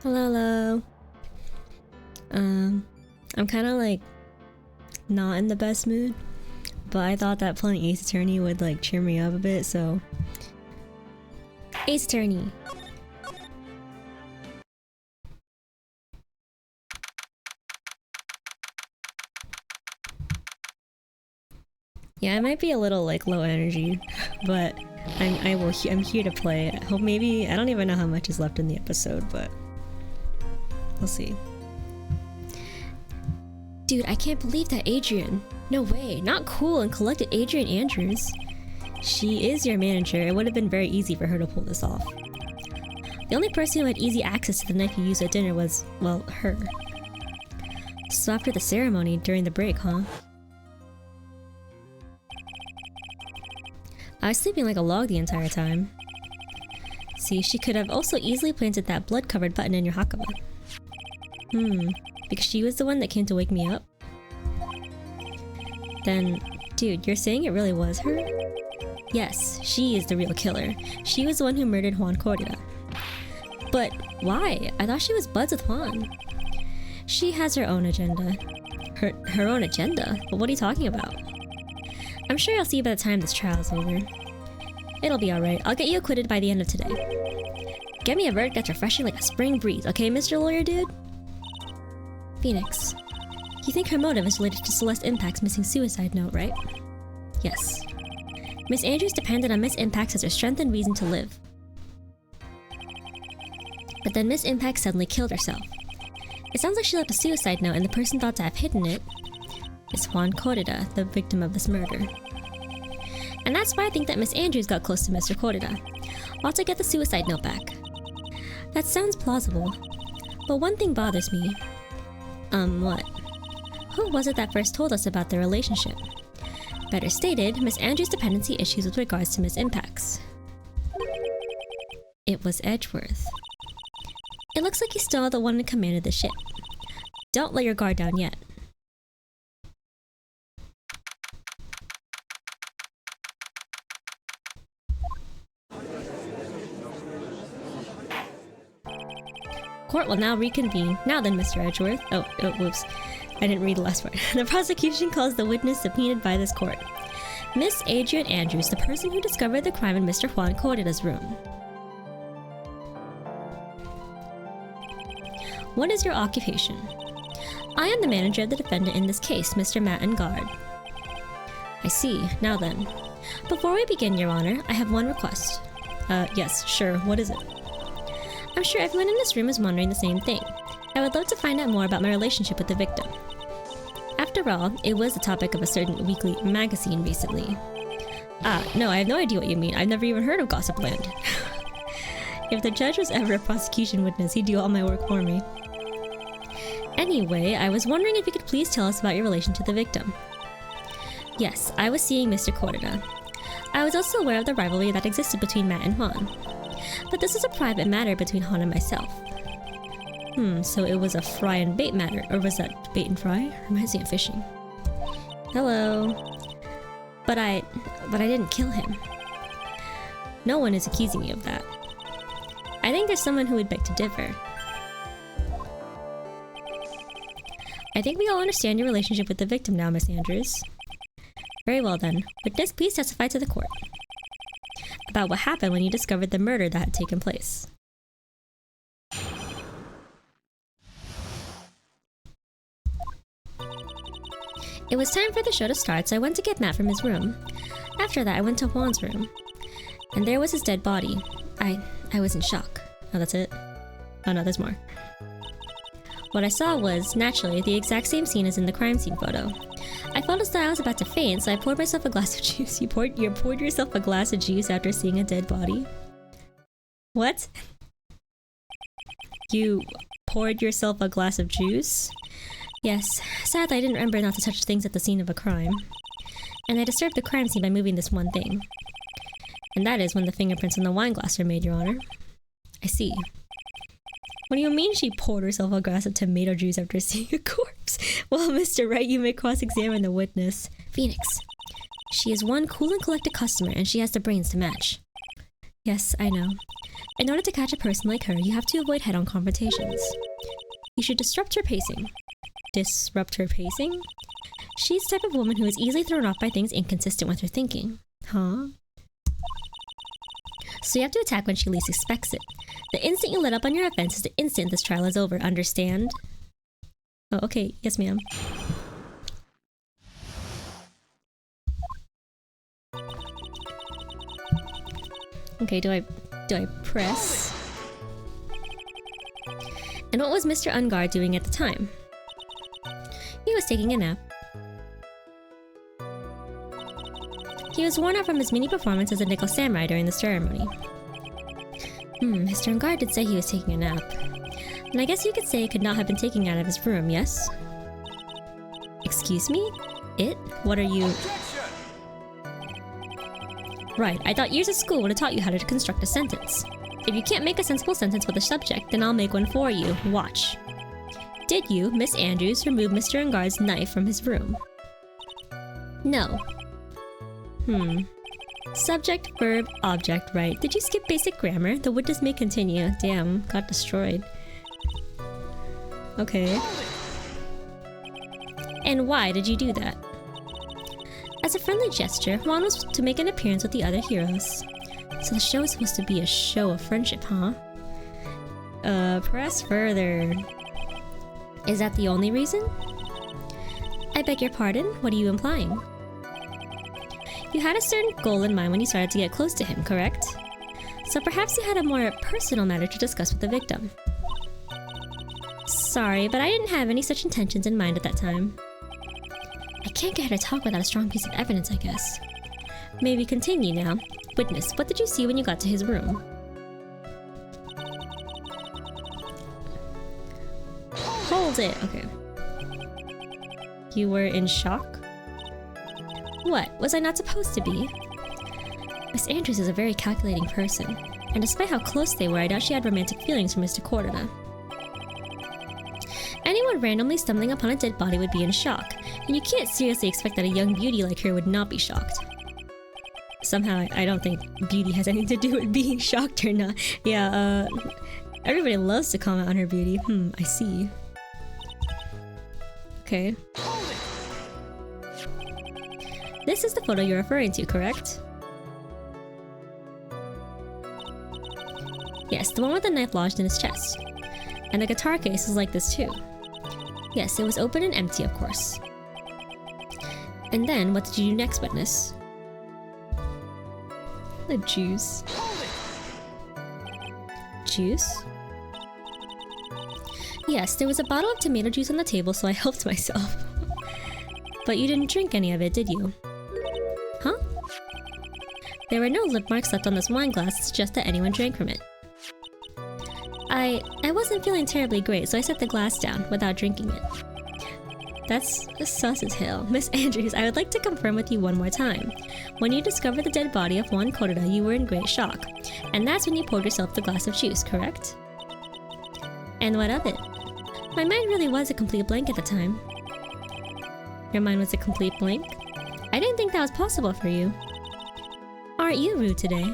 Hello, hello. I'm kind of like not in the best mood, but I thought that playing Ace Attorney would like cheer me up a bit, so Ace Attorney. Yeah, I might be a little like low energy, but I'm here to play. I hope maybe I don't even know how much is left in the episode, but we'll see. Dude, I can't believe that Adrian. No way, not cool and collected Adrian Andrews. She is your manager. It would have been very easy for her to pull this off. The only person who had easy access to the knife you used at dinner was, well, her. So after the ceremony, during the break, huh? I was sleeping like a log the entire time. See, she could have also easily planted that blood-covered button in your hakama. Because she was the one that came to wake me up? Then, dude, you're saying it really was her? Yes, she is the real killer. She was the one who murdered Juan Correa. But why? I thought she was buds with Juan. She has her own agenda. Her own agenda? But what are you talking about? I'm sure I'll see you by the time this trial's over. It'll be alright. I'll get you acquitted by the end of today. Get me a verdict that's refreshing like a spring breeze, okay, Mr. Lawyer Dude? Phoenix. You think her motive is related to Celeste Impact's missing suicide note, right? Yes. Miss Andrews depended on Miss Impact as her strength and reason to live. But then Miss Impact suddenly killed herself. It sounds like she left a suicide note and the person thought to have hidden it is Juan Correa, the victim of this murder. And that's why I think that Miss Andrews got close to Mr. Correa. Ought to get the suicide note back. That sounds plausible. But one thing bothers me. What? Who was it that first told us about their relationship? Better stated, Miss Andrews' dependency issues with regards to Miss Impact's. It was Edgeworth. It looks like he's still the one in command of the ship. Don't let your guard down yet. Court will now reconvene. Now then, Mr. Edgeworth. Oh, whoops. I didn't read the last part. The prosecution calls the witness subpoenaed by this court. Miss Adrian Andrews, the person who discovered the crime in Mr. Juan Correa's room. What is your occupation? I am the manager of the defendant in this case, Mr. Matt Engard. I see. Now then. Before we begin, Your Honor, I have one request. Yes, sure. What is it? I'm sure everyone in this room is wondering the same thing. I would love to find out more about my relationship with the victim. After all, it was the topic of a certain weekly magazine recently. No, I have no idea what you mean. I've never even heard of Gossip Land. If the judge was ever a prosecution witness, he'd do all my work for me. Anyway, I was wondering if you could please tell us about your relation to the victim. Yes, I was seeing Mr. Correa. I was also aware of the rivalry that existed between Matt and Juan. But this is a private matter between Juan and myself. So it was a fry and bait matter, or was that bait and fry? Reminds me of fishing. Hello. But I didn't kill him. No one is accusing me of that. I think there's someone who would beg to differ. I think we all understand your relationship with the victim now, Miss Andrews. Very well then. Witness, please testify to the court about what happened when you discovered the murder that had taken place. It was time for the show to start, so I went to get Matt from his room. After that, I went to Juan's room. And there was his dead body. I was in shock. Oh, that's it? Oh no, there's more. What I saw was, naturally, the exact same scene as in the crime scene photo. I felt as though I was about to faint, so I poured myself a glass of juice. You poured yourself a glass of juice after seeing a dead body? What? You poured yourself a glass of juice? Yes. Sadly, I didn't remember not to touch things at the scene of a crime. And I disturbed the crime scene by moving this one thing. And that is when the fingerprints in the wine glass are made, Your Honor. I see. What do you mean she poured herself a glass of tomato juice after seeing a corpse? Well, Mr. Wright, you may cross-examine the witness. Phoenix. She is one cool and collected customer, and she has the brains to match. Yes, I know. In order to catch a person like her, you have to avoid head-on confrontations. You should disrupt her pacing. Disrupt her pacing? She's the type of woman who is easily thrown off by things inconsistent with her thinking. Huh? So you have to attack when she least expects it. The instant you let up on your offense is the instant this trial is over, understand? Oh, okay. Yes, ma'am. Okay, do I press? And what was Mr. Ungard doing at the time? He was taking a nap. He was worn out from his mini performance as a nickel samurai during the ceremony. Mr. Ungard did say he was taking a nap. And I guess you could say it could not have been taken out of his room, yes? Excuse me? It? What are you... Right, I thought years of school would have taught you how to construct a sentence. If you can't make a sensible sentence with a subject, then I'll make one for you. Watch. Did you, Miss Andrews, remove Mr. Ungard's knife from his room? No. Subject, verb, object, right. Did you skip basic grammar? The witness may continue. Damn, got destroyed. Okay. And why did you do that? As a friendly gesture, Juan was to make an appearance with the other heroes. So the show is supposed to be a show of friendship, huh? Press further. Is that the only reason? I beg your pardon? What are you implying? You had a certain goal in mind when you started to get close to him, correct? So perhaps you had a more personal matter to discuss with the victim. Sorry, but I didn't have any such intentions in mind at that time. I can't get her to talk without a strong piece of evidence, I guess. Maybe continue now. Witness, what did you see when you got to his room? Hold it! Okay. You were in shock? What? Was I not supposed to be? Miss Andrews is a very calculating person, and despite how close they were, I doubt she had romantic feelings for Mr. Cortana. Anyone randomly stumbling upon a dead body would be in shock, and you can't seriously expect that a young beauty like her would not be shocked. Somehow, I don't think beauty has anything to do with being shocked or not. Yeah, everybody loves to comment on her beauty. I see. Okay. This is the photo you're referring to, correct? Yes, the one with the knife lodged in his chest. And the guitar case is like this too. Yes, it was open and empty, of course. And then, what did you do next, witness? The juice. Juice? Yes, there was a bottle of tomato juice on the table, so I helped myself. But you didn't drink any of it, did you? Huh? There were no lip marks left on this wine glass to suggest that anyone drank from it. I wasn't feeling terribly great, so I set the glass down without drinking it. That's sus as hell. Miss Andrews, I would like to confirm with you one more time. When you discovered the dead body of Juan Cortana, you were in great shock. And that's when you poured yourself the glass of juice, correct? And what of it? My mind really was a complete blank at the time. Your mind was a complete blank? I didn't think that was possible for you. Aren't you rude today?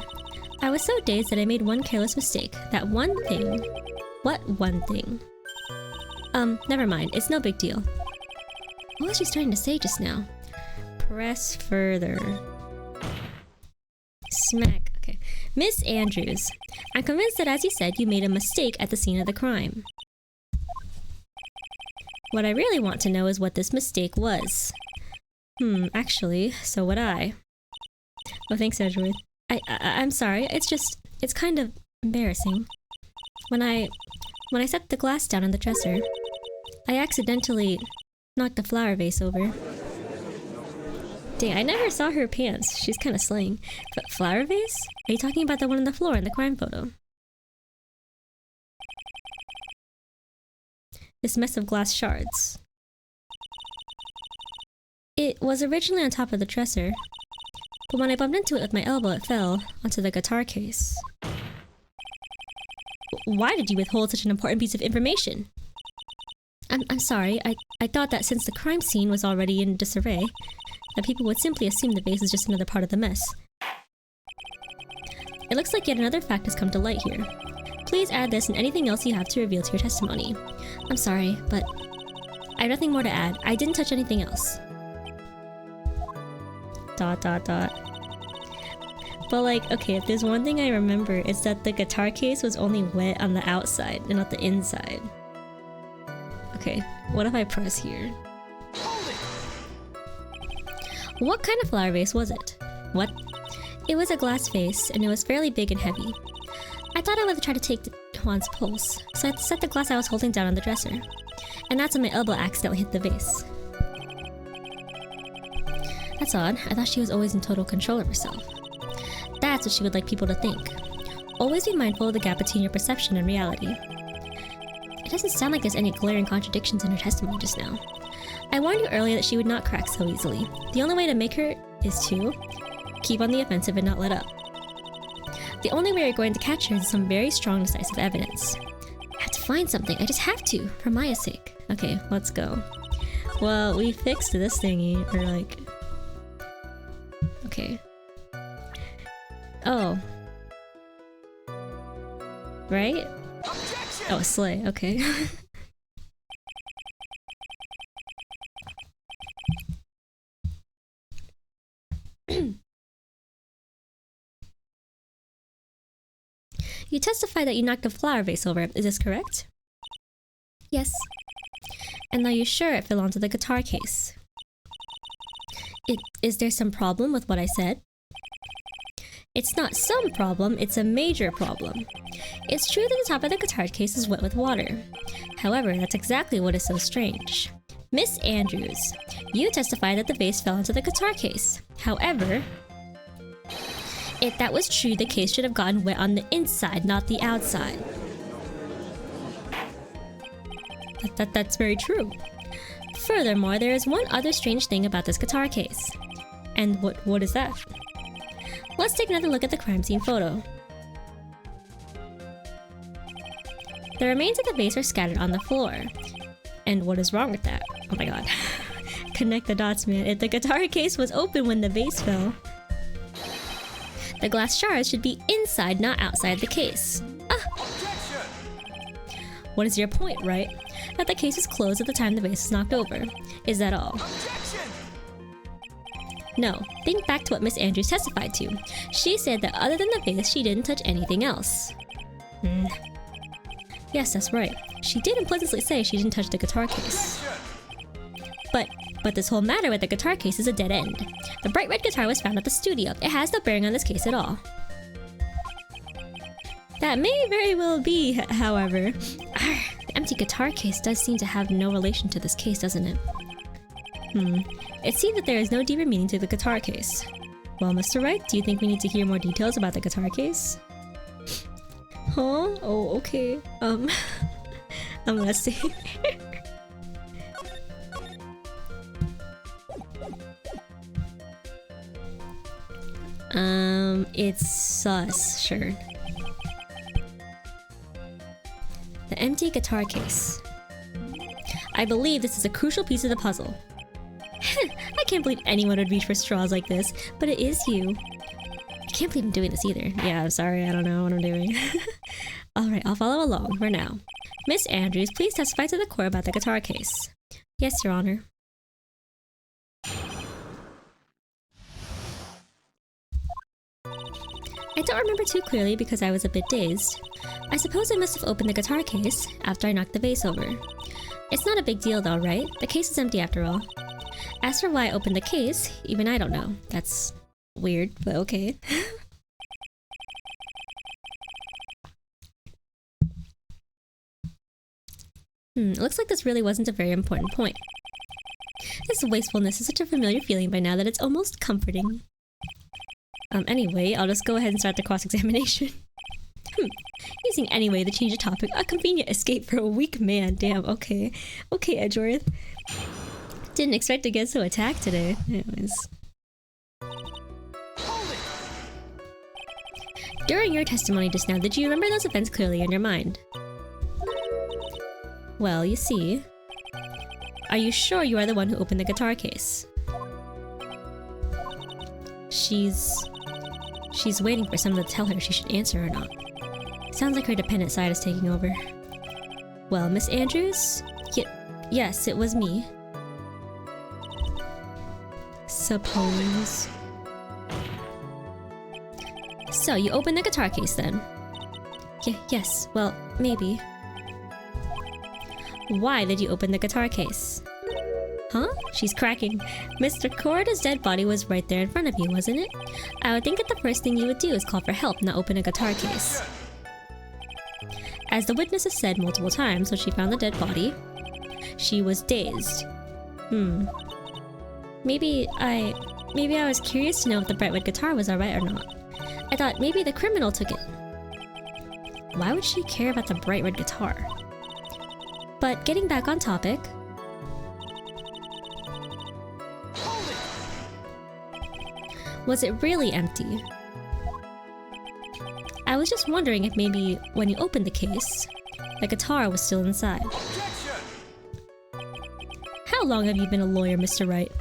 I was so dazed that I made one careless mistake. That one thing. What one thing? Never mind. It's no big deal. What was she starting to say just now? Press further. Smack. Okay. Miss Andrews, I'm convinced that as you said, you made a mistake at the scene of the crime. What I really want to know is what this mistake was. Actually, so would I. Oh, thanks, Edgeworth. I'm sorry, it's kind of embarrassing. When I set the glass down on the dresser, I accidentally knocked the flower vase over. Dang, I never saw her pants. She's kind of slaying. But flower vase? Are you talking about the one on the floor in the crime photo? This mess of glass shards. It was originally on top of the dresser, but when I bumped into it with my elbow, it fell onto the guitar case. Why did you withhold such an important piece of information? I'm sorry, I thought that since the crime scene was already in disarray, that people would simply assume the vase is just another part of the mess. It looks like yet another fact has come to light here. Please add this and anything else you have to reveal to your testimony. I'm sorry, but I have nothing more to add. I didn't touch anything else. ... But like, okay, if there's one thing I remember, it's that the guitar case was only wet on the outside and not the inside. Okay, what if I press here? What kind of flower vase was it? What? It was a glass vase, and it was fairly big and heavy. I thought I would try to take Juan's pulse, so I set the glass I was holding down on the dresser. And that's when my elbow accidentally hit the vase. That's odd. I thought she was always in total control of herself. That's what she would like people to think. Always be mindful of the gap between your perception and reality. It doesn't sound like there's any glaring contradictions in her testimony just now. I warned you earlier that she would not crack so easily. The only way to make her is to keep on the offensive and not let up. The only way you're going to catch her is some very strong, decisive evidence. I have to find something. I just have to, for Maya's sake. Okay, let's go. Well, we fixed this thingy, or like... Okay. Oh. Right? Objection! Oh, slay, okay. You testify that you knocked a flower vase over. Is this correct? Yes. And are you sure it fell onto the guitar case? Is there some problem with what I said? It's not some problem, it's a major problem. It's true that the top of the guitar case is wet with water. However, that's exactly what is so strange. Miss Andrews, you testify that the vase fell into the guitar case. However, if that was true, the case should have gotten wet on the inside, not the outside. That's very true. Furthermore, there is one other strange thing about this guitar case. And what is that? Let's take another look at the crime scene photo. The remains of the vase are scattered on the floor. And what is wrong with that? Oh my god. Connect the dots, man. If the guitar case was open when the vase fell, the glass shards should be inside, not outside the case. What is your point, Wright? That the case is closed at the time the vase was knocked over. Is that all? No. Think back to what Miss Andrews testified to. She said that other than the vase, she didn't touch anything else. Yes, that's right. She did implicitly say she didn't touch the guitar case. But this whole matter with the guitar case is a dead end. The bright red guitar was found at the studio. It has no bearing on this case at all. That may very well be, however. The empty guitar case does seem to have no relation to this case, doesn't it? It seems that there is no deeper meaning to the guitar case. Well, Mr. Wright, do you think we need to hear more details about the guitar case? Huh? Oh, okay. Let's see. It's sus, sure. The empty guitar case. I believe this is a crucial piece of the puzzle. I can't believe anyone would reach for straws like this, but it is you. I can't believe I'm doing this either. Yeah, I'm sorry, I don't know what I'm doing. Alright, I'll follow along for now. Miss Andrews, please testify to the court about the guitar case. Yes, Your Honor. I don't remember too clearly because I was a bit dazed. I suppose I must have opened the guitar case after I knocked the vase over. It's not a big deal though, right? The case is empty after all. As for why I opened the case, even I don't know. That's weird, but okay. It looks like this really wasn't a very important point. This wastefulness is such a familiar feeling by now that it's almost comforting. Anyway, I'll just go ahead and start the cross-examination. Using anyway to change the topic. A convenient escape for a weak man. Damn, okay. Okay, Edgeworth. Didn't expect to get so attacked today. Anyways. During your testimony just now, did you remember those events clearly in your mind? Well, you see. Are you sure you are the one who opened the guitar case? She's She's waiting for someone to tell her she should answer or not. Sounds like her dependent side is taking over. Well, Miss Andrews? Yes, it was me. Suppose. So, you opened the guitar case then? Yes, well, maybe. Why did you open the guitar case? Huh? She's cracking. Mr. Corrida's dead body was right there in front of you, wasn't it? I would think that the first thing you would do is call for help, not open a guitar case. As the witness has said multiple times when she found the dead body, she was dazed. Maybe I was curious to know if the bright red guitar was alright or not. I thought maybe the criminal took it. Why would she care about the bright red guitar? But getting back on topic... Was it really empty? I was just wondering if maybe when you opened the case, the guitar was still inside. How long have you been a lawyer, Mr. Wright?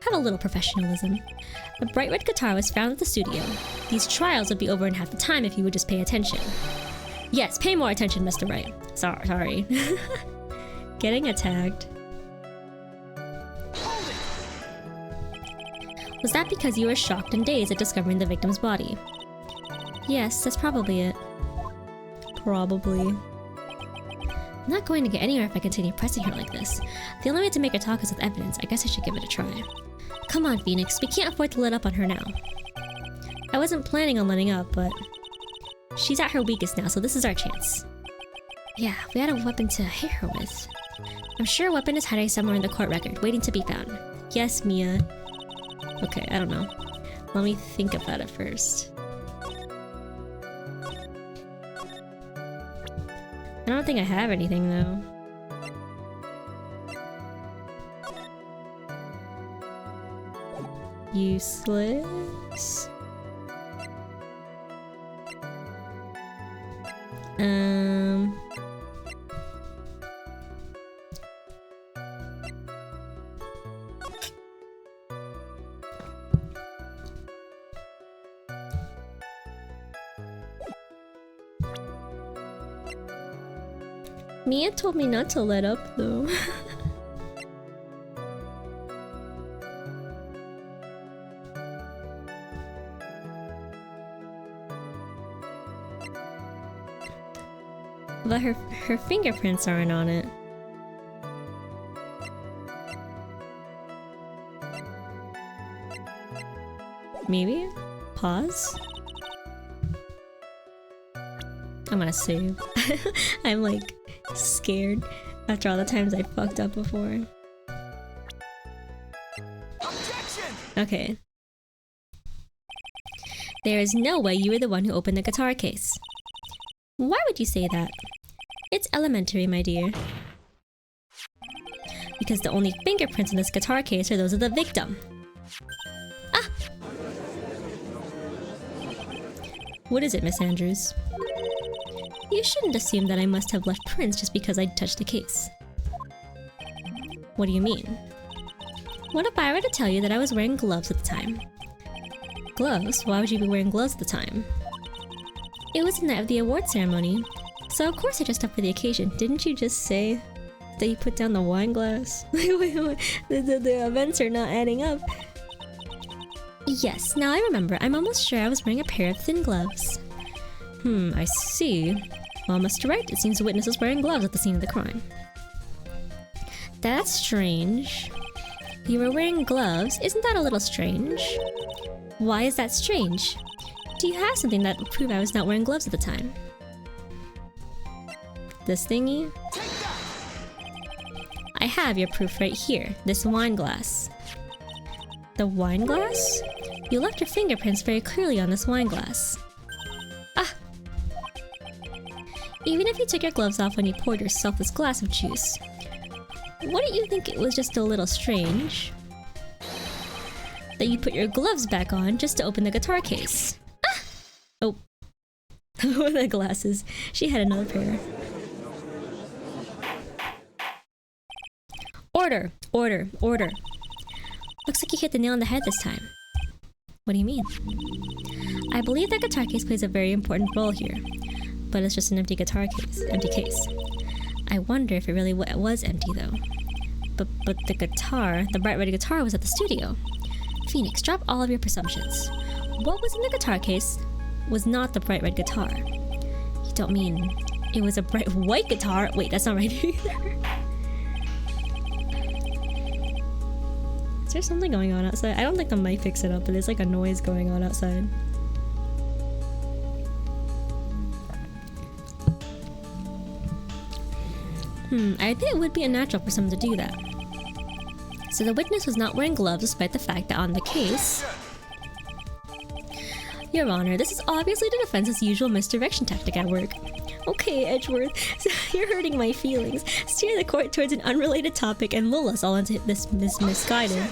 Have a little professionalism. The bright red guitar was found at the studio. These trials would be over in half the time if you would just pay attention. Yes, pay more attention, Mr. Wright. Sorry. Getting attacked. Was that because you were shocked and dazed at discovering the victim's body? Yes, that's probably it. Probably. I'm not going to get anywhere if I continue pressing her like this. The only way to make her talk is with evidence. I guess I should give it a try. Come on, Phoenix. We can't afford to let up on her now. I wasn't planning on letting up, but... she's at her weakest now, so this is our chance. Yeah, we had a weapon to hit her with. I'm sure a weapon is hiding somewhere in the court record, waiting to be found. Yes, Mia. Okay, I don't know. Let me think about it first. I don't think I have anything, though. Useless. Mia told me not to let up, though. But her fingerprints aren't on it. Maybe? Pause? I'm gonna save. I'm like scared after all the times I fucked up before. Objection! Okay. There is no way you were the one who opened the guitar case. Why would you say that? It's elementary, my dear. Because the only fingerprints in this guitar case are those of the victim. Ah! What is it, Miss Andrews? You shouldn't assume that I must have left prints just because I touched the case. What do you mean? What if I were to tell you that I was wearing gloves at the time? Gloves? Why would you be wearing gloves at the time? It was the night of the award ceremony, so of course I dressed up for the occasion. Didn't you just say that you put down the wine glass? The events are not adding up. Yes, now I remember. I'm almost sure I was wearing a pair of thin gloves. I see. Well, Mr. Wright, it seems the witness was wearing gloves at the scene of the crime. That's strange. You were wearing gloves? Isn't that a little strange? Why is that strange? Do you have something that would prove I was not wearing gloves at the time? This thingy? I have your proof right here, this wine glass. The wine glass? You left your fingerprints very clearly on this wine glass. Ah! Even if you took your gloves off when you poured yourself this glass of juice, wouldn't you think it was just a little strange that you put your gloves back on just to open the guitar case? Ah! Oh. The glasses. She had another pair. Order! Order! Order! Looks like you hit the nail on the head this time. What do you mean? I believe that guitar case plays a very important role here, but it's just an empty case. I wonder if it really was empty though. But the guitar, the bright red guitar, was at the studio. Phoenix, drop all of your presumptions. What was in the guitar case was not the bright red guitar. You don't mean it was a bright white guitar? Wait, that's not right either. Is there something going on outside? I don't think the mic picks it up, but there's like a noise going on outside. I think it would be unnatural for someone to do that. So the witness was not wearing gloves despite the fact that on the case... Your Honor, this is obviously the defense's usual misdirection tactic at work. Okay, Edgeworth, you're hurting my feelings. Steer the court towards an unrelated topic and lull us all into this misguided.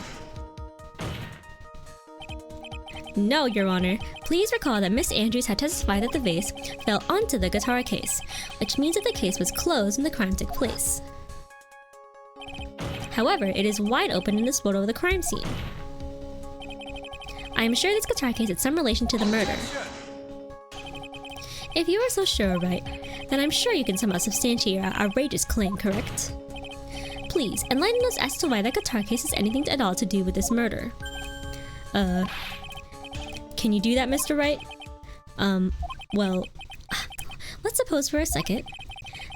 No, Your Honor. Please recall that Miss Andrews had testified that the vase fell onto the guitar case, which means that the case was closed when the crime took place. However, it is wide open in this photo of the crime scene. I am sure this guitar case had some relation to the murder. If you are so sure, Wright, then I'm sure you can somehow substantiate our outrageous claim, correct? Please, enlighten us as to why that guitar case has anything at all to do with this murder. Can you do that, Mr. Wright? Well, let's suppose for a second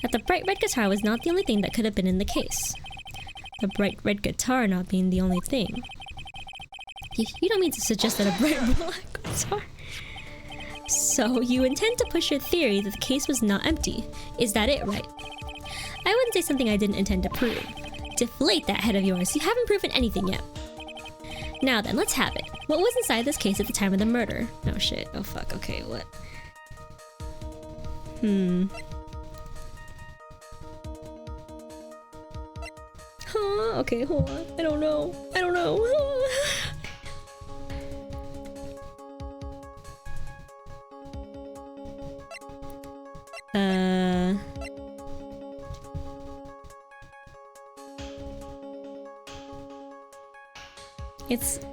that the bright red guitar was not the only thing that could have been in the case. The bright red guitar not being the only thing. You don't mean to suggest that a bright black guitar... So, you intend to push your theory that the case was not empty. Is that it, Wright? I wouldn't say something I didn't intend to prove. Deflate that head of yours. You haven't proven anything yet. Now then, let's have it. What was inside this case at the time of the murder? Oh shit. Oh fuck. Okay, what? Huh? Okay, hold on. I don't know.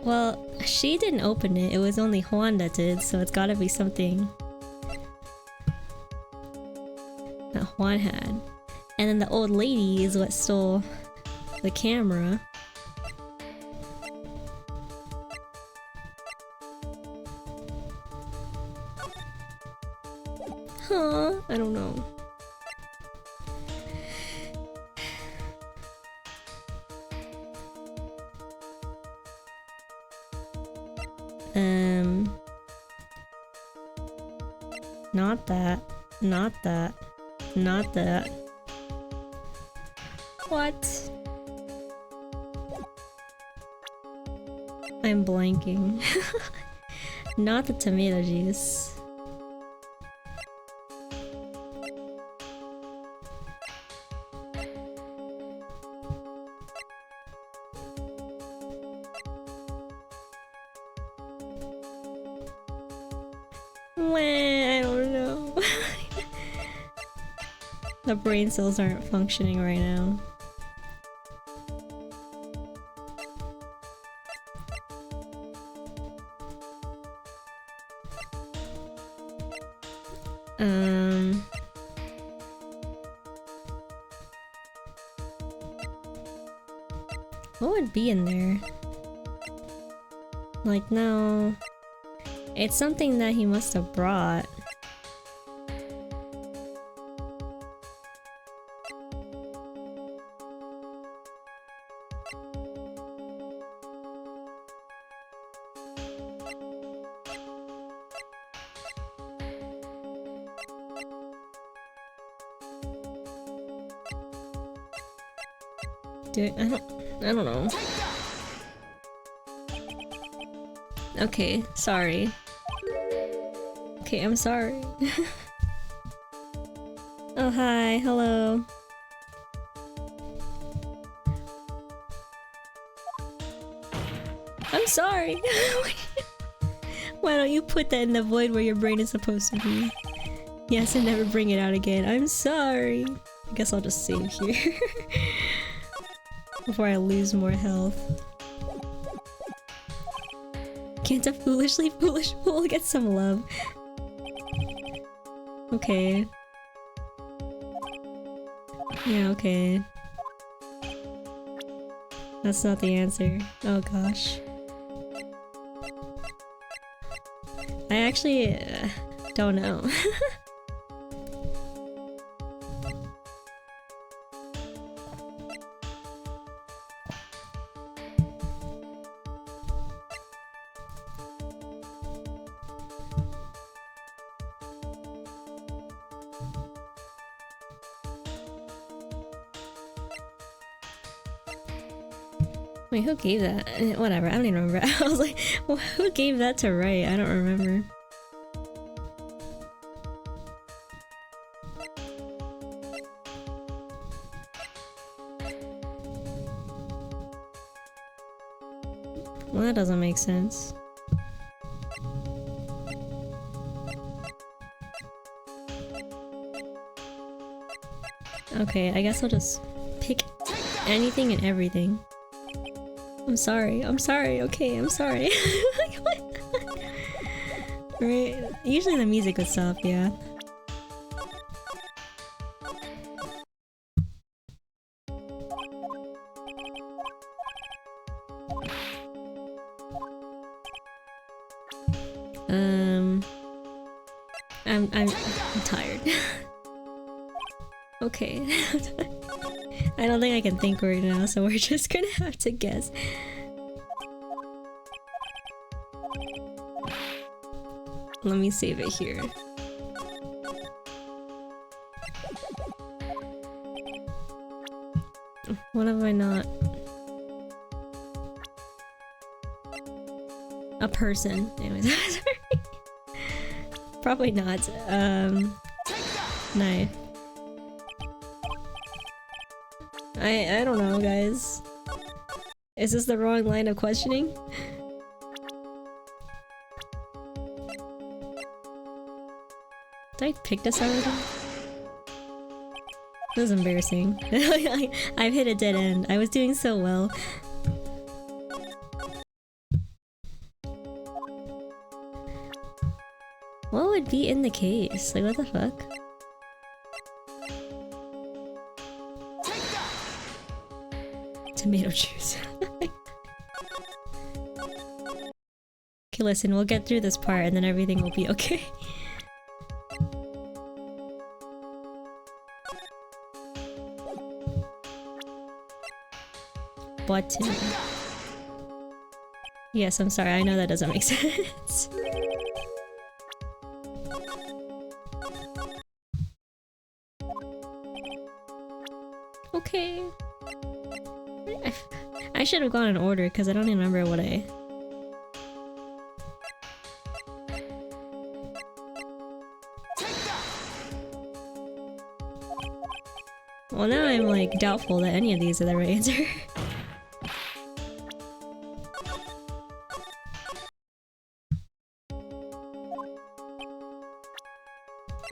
Well, she didn't open it. It was only Juan that did, so it's gotta be something that Juan had. And then the old lady is what stole the camera. Huh? I don't know. Not that. Not that. Not that. What? I'm blanking. Not the tomato juice. I don't know. The brain cells aren't functioning right now. What would be in there? Like, no. It's something that he must have brought. I don't know. Okay, sorry. Okay, I'm sorry. Oh, hi, hello. I'm sorry. Why don't you put that in the void where your brain is supposed to be? Yes, and never bring it out again. I'm sorry. I guess I'll just save here. Before I lose more health. Can't a foolishly foolish fool get some love? Okay. Yeah, okay. That's not the answer. Oh gosh. I actually don't know. Wait, who gave that? Whatever, I don't even remember. I was like, well, who gave that to Wright? I don't remember. Well, that doesn't make sense. Okay, I guess I'll just pick anything and everything. I'm sorry, okay, I'm sorry. Right, usually the music would stop, yeah. I'm tired. Okay. I don't think I can think right now, so we're just gonna have to guess. Let me save it here. What have I not? A person. Anyways, sorry. Probably not. Knife. I don't know, guys. Is this the wrong line of questioning? Did I pick this already? This is embarrassing. I've hit a dead end. I was doing so well. What would be in the case? Like, what the fuck? Tomato juice. Okay, listen, we'll get through this part and then everything will be okay. Button. Yes, I'm sorry, I know that doesn't make sense. Okay. I should have gone in order because I don't even remember what I... Well, now I'm like doubtful that any of these are the right answer.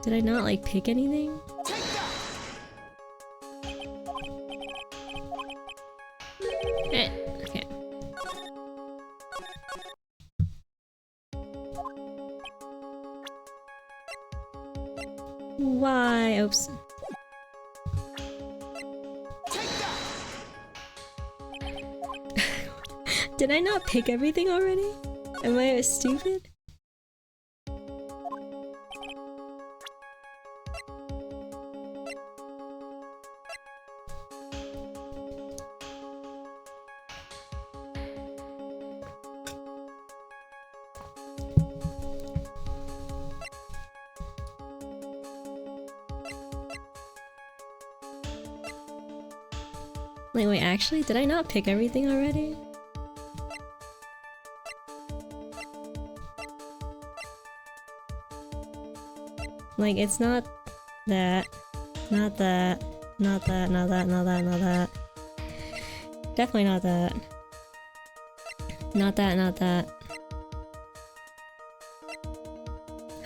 Did I not like pick anything? Okay. Why? Oops. Did I not pick everything already? Am I stupid? Wait, actually, did I not pick everything already? Like, it's not that, not that, not that, not that, not that, not that. Definitely not that. Not that, not that.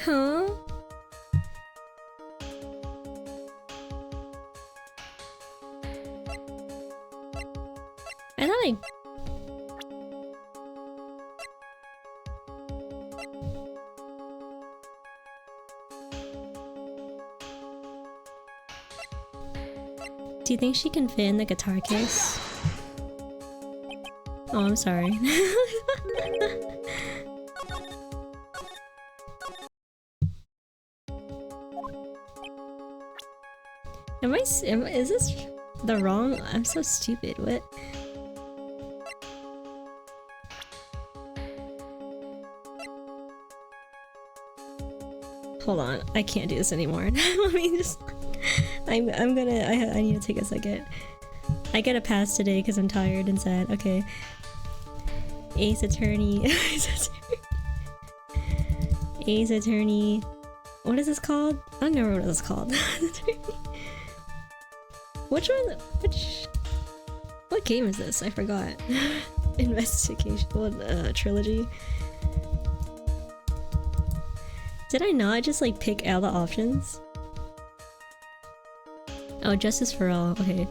Huh? I thought do you think she can fit in the guitar case? Oh, I'm sorry. Is this the wrong? I'm so stupid. What? Hold on, I can't do this anymore. Let me just. I need to take a second. I get a pass today because I'm tired and sad. Okay. Ace Attorney. Ace Attorney. What is this called? I don't know what this is called. Which one? What game is this? I forgot. Investigation. What trilogy? Did I not just like pick all the options? Oh, Justice for All. Okay.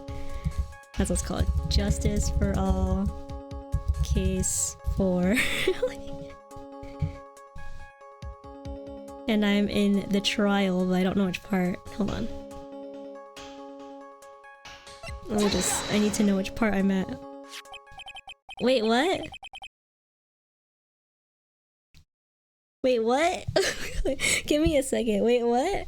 That's what it's called. Justice for All. Case 4. And I'm in the trial, but I don't know which part. Hold on. I need to know which part I'm at. Wait, what? Wait, what? Give me a second. Wait, what?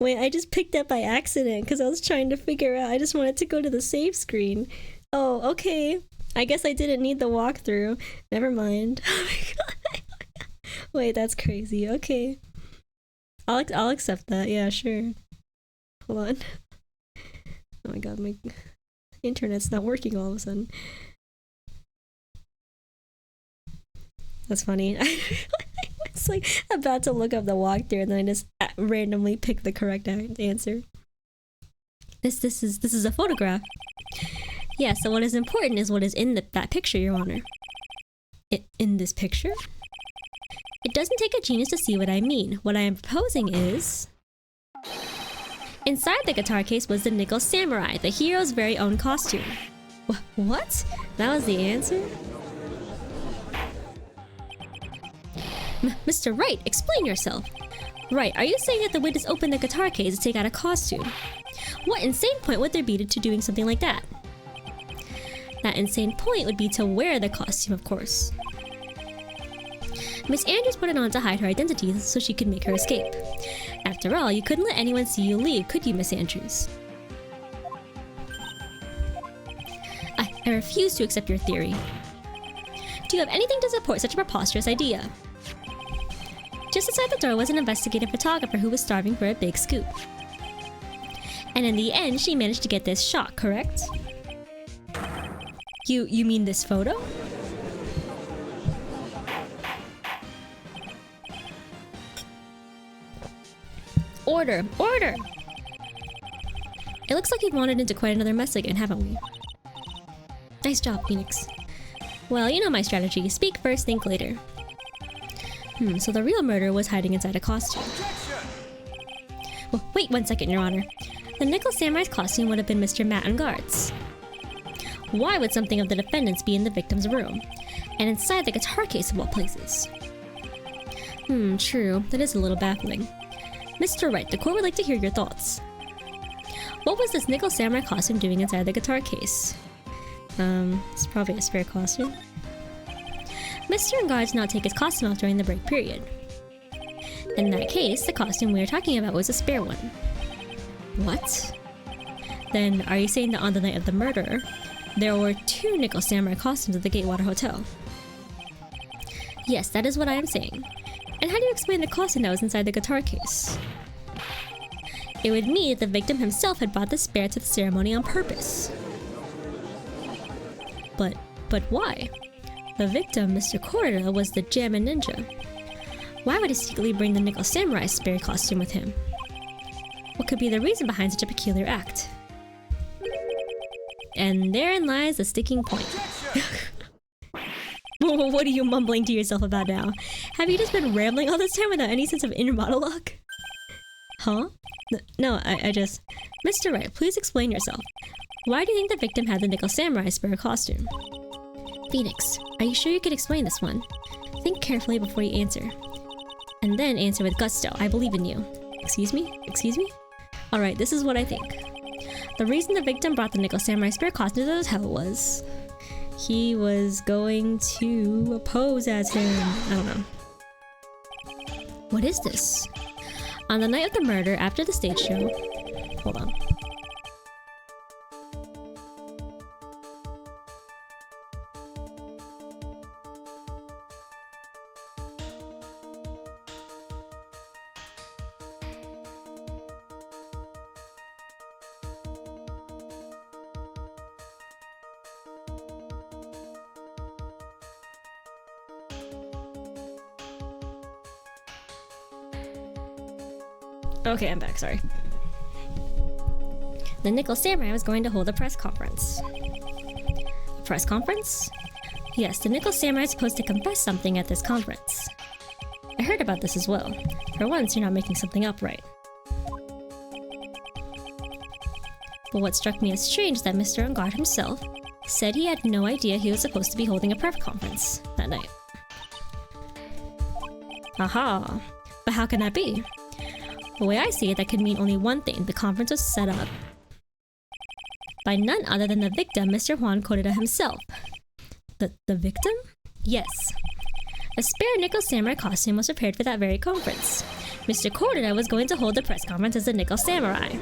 Wait, I just picked up by accident because I was trying to figure out. I just wanted to go to the save screen. Oh, okay. I guess I didn't need the walkthrough. Never mind. Oh my god. Wait, that's crazy. Okay. I'll accept that. Yeah, sure. Hold on. Oh my god, my internet's not working all of a sudden. That's funny. I was like about to look up the walkthrough and then I just randomly picked the correct answer. This is a photograph. Yeah, so what is important is what is in that picture, Your Honor. In this picture? It doesn't take a genius to see what I mean. What I am proposing is... Inside the guitar case was the Nickel Samurai, the hero's very own costume. What? That was the answer? Mr. Wright, explain yourself. Right, are you saying that the way to open the guitar case is to take out a costume? What insane point would there be to doing something like that? That insane point would be to wear the costume, of course. Miss Andrews put it on to hide her identity so she could make her escape. After all, you couldn't let anyone see you leave, could you, Miss Andrews? I refuse to accept your theory. Do you have anything to support such a preposterous idea? Just inside the door was an investigative photographer who was starving for a big scoop. And in the end, she managed to get this shot, correct? You mean this photo? Order! Order! It looks like we've wandered into quite another mess again, haven't we? Nice job, Phoenix. Well, you know my strategy. Speak first, think later. So the real murderer was hiding inside a costume. Well, wait 1 second, Your Honor. The Nickel Samurai's costume would have been Mr. Matt Guard's. Why would something of the defendant's be in the victim's room? And inside the guitar case of all places? True. That is a little baffling. Mr. Wright, the court would like to hear your thoughts. What was this Nickel Samurai costume doing inside the guitar case? It's probably a spare costume. Mr. Guard did not take his costume off during the break period. In that case, the costume we are talking about was a spare one. What? Then, are you saying that on the night of the murder, there were 2 Nickel Samurai costumes at the Gatewater Hotel? Yes, that is what I am saying. And how do you explain the costume that was inside the guitar case? It would mean that the victim himself had brought the spare to the ceremony on purpose. But why? The victim, Mr. Corda, was the Jammin' Ninja. Why would he secretly bring the Nickel Samurai spare costume with him? What could be the reason behind such a peculiar act? And therein lies the sticking point. What are you mumbling to yourself about now? Have you just been rambling all this time without any sense of inner monologue? Huh? No, I just... Mr. Wright, please explain yourself. Why do you think the victim had the Nickel Samurai spare costume? Phoenix, are you sure you could explain this one? Think carefully before you answer. And then answer with gusto. I believe in you. Excuse me? Excuse me? Alright, this is what I think. The reason the victim brought the Nickel Samurai Spirit costume to the hotel was he was going to pose as him. I don't know. What is this? On the night of the murder, after the stage show... Hold on. Okay, I'm back, sorry. The Nickel Samurai was going to hold a press conference. A press conference? Yes, the Nickel Samurai is supposed to confess something at this conference. I heard about this as well. For once, you're not making something up, right? But what struck me as strange is that Mr. On Guard himself said he had no idea he was supposed to be holding a press conference that night. Aha! But how can that be? The way I see it, that could mean only one thing. The conference was set up by none other than the victim, Mr. Juan Corrida himself. The victim? Yes. A spare Nickel Samurai costume was prepared for that very conference. Mr. Corrida was going to hold the press conference as the Nickel Samurai.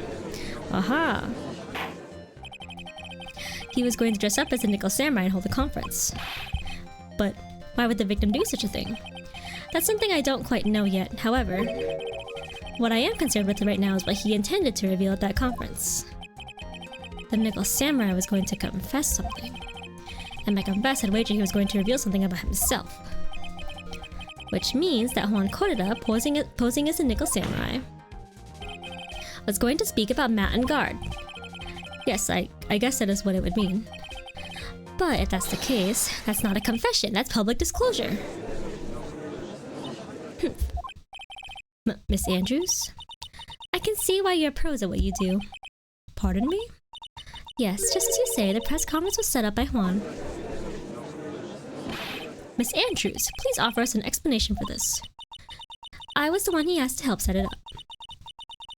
Aha. He was going to dress up as the Nickel Samurai and hold the conference. But why would the victim do such a thing? That's something I don't quite know yet. However, what I am concerned with right now is what he intended to reveal at that conference. The Nickel Samurai was going to confess something. And by confess, I'd wager he was going to reveal something about himself. Which means that Juan Corrida, posing as the Nickel Samurai, was going to speak about Matt and Guard. Yes, I guess that is what it would mean. But if that's the case, that's not a confession, that's public disclosure. Miss Andrews? I can see why you're pros at what you do. Pardon me? Yes, just as you say, the press conference was set up by Juan. Miss Andrews, please offer us an explanation for this. I was the one he asked to help set it up.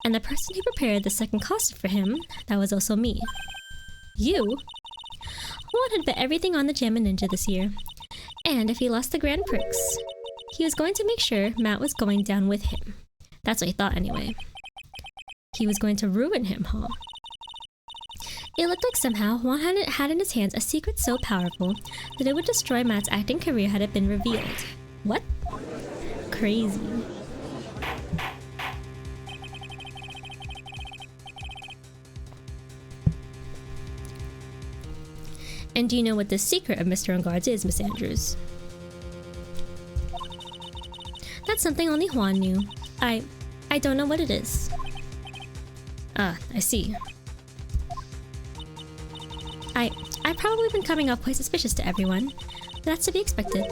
And the person who prepared the second costume for him, that was also me. You? Juan had bet everything on the Jammin' Ninja this year. And if he lost the Grand Prix, he was going to make sure Matt was going down with him. That's what he thought anyway. He was going to ruin him, huh? It looked like somehow Juan had in his hands a secret so powerful that it would destroy Matt's acting career had it been revealed. What? Crazy. And do you know what the secret of Mr. Unguard's is, Miss Andrews? That's something only Juan knew. I don't know what it is. Ah, I see. I've probably been coming off quite suspicious to everyone, but that's to be expected.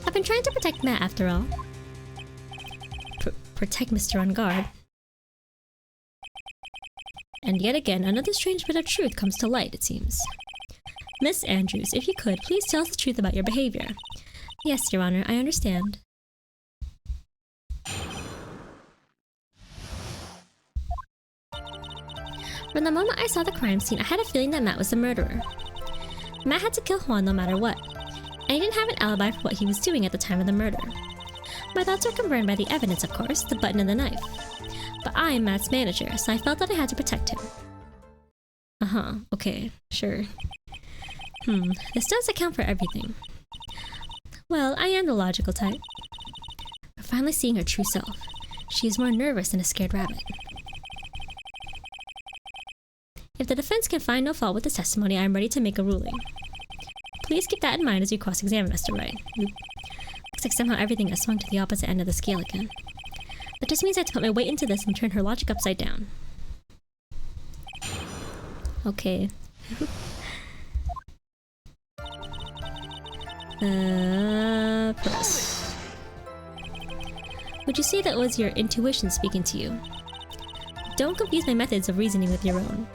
I've been trying to protect Matt after all. Protect Mr. On Guard. And yet again, another strange bit of truth comes to light, it seems. Miss Andrews, if you could, please tell us the truth about your behavior. Yes, Your Honor, I understand. From the moment I saw the crime scene, I had a feeling that Matt was the murderer. Matt had to kill Juan no matter what, and he didn't have an alibi for what he was doing at the time of the murder. My thoughts were confirmed by the evidence, of course, the button and the knife. But I am Matt's manager, so I felt that I had to protect him. Uh-huh, okay, sure. This does account for everything. Well, I am the logical type. We're finally seeing her true self. She is more nervous than a scared rabbit. If the defense can find no fault with this testimony, I am ready to make a ruling. Please keep that in mind as you cross-examine Mr. Wright. Looks like somehow everything has swung to the opposite end of the scale again. That just means I have to put my weight into this and turn her logic upside down. Okay. Press. Would you say that was your intuition speaking to you? Don't confuse my methods of reasoning with your own.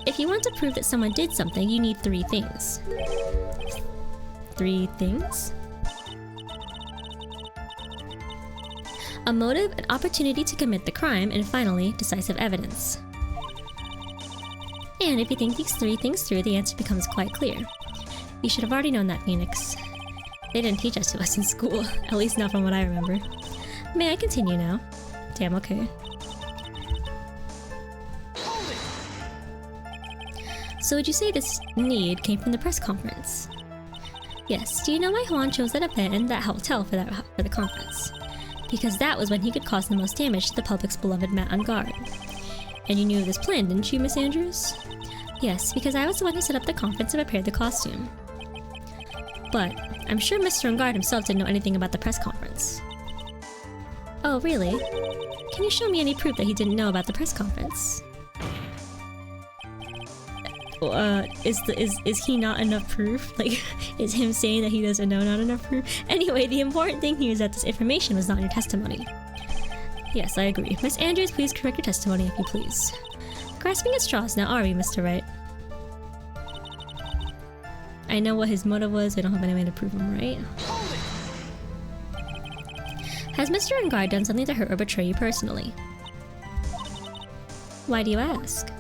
If you want to prove that someone did something, you need 3 things. 3 things? a motive, an opportunity to commit the crime, and finally, decisive evidence. And if you think these three things through, the answer becomes quite clear. You should have already known that, Phoenix. They didn't teach us to us in school, at least not from what I remember. May I continue now? Damn, okay. So would you say this need came from the press conference? Yes, do you know why Juan chose that event and that hotel for the conference? Because that was when he could cause the most damage to the public's beloved Matt on guard. And you knew of this plan, didn't you, Miss Andrews? Yes, because I was the one who set up the conference and prepared the costume. But I'm sure Mr. Ungard himself didn't know anything about the press conference. Oh, really? Can you show me any proof that he didn't know about the press conference? Is he not enough proof? Like, is him saying that he doesn't know not enough proof? Anyway, the important thing here is that this information was not in your testimony. Yes, I agree. Miss Andrews, please correct your testimony if you please. Grasping at straws now, are we, Mr. Wright? I know what his motive was, I don't have any way to prove him right. Has Mr. Ungard done something to hurt or betray you personally? Why do you ask?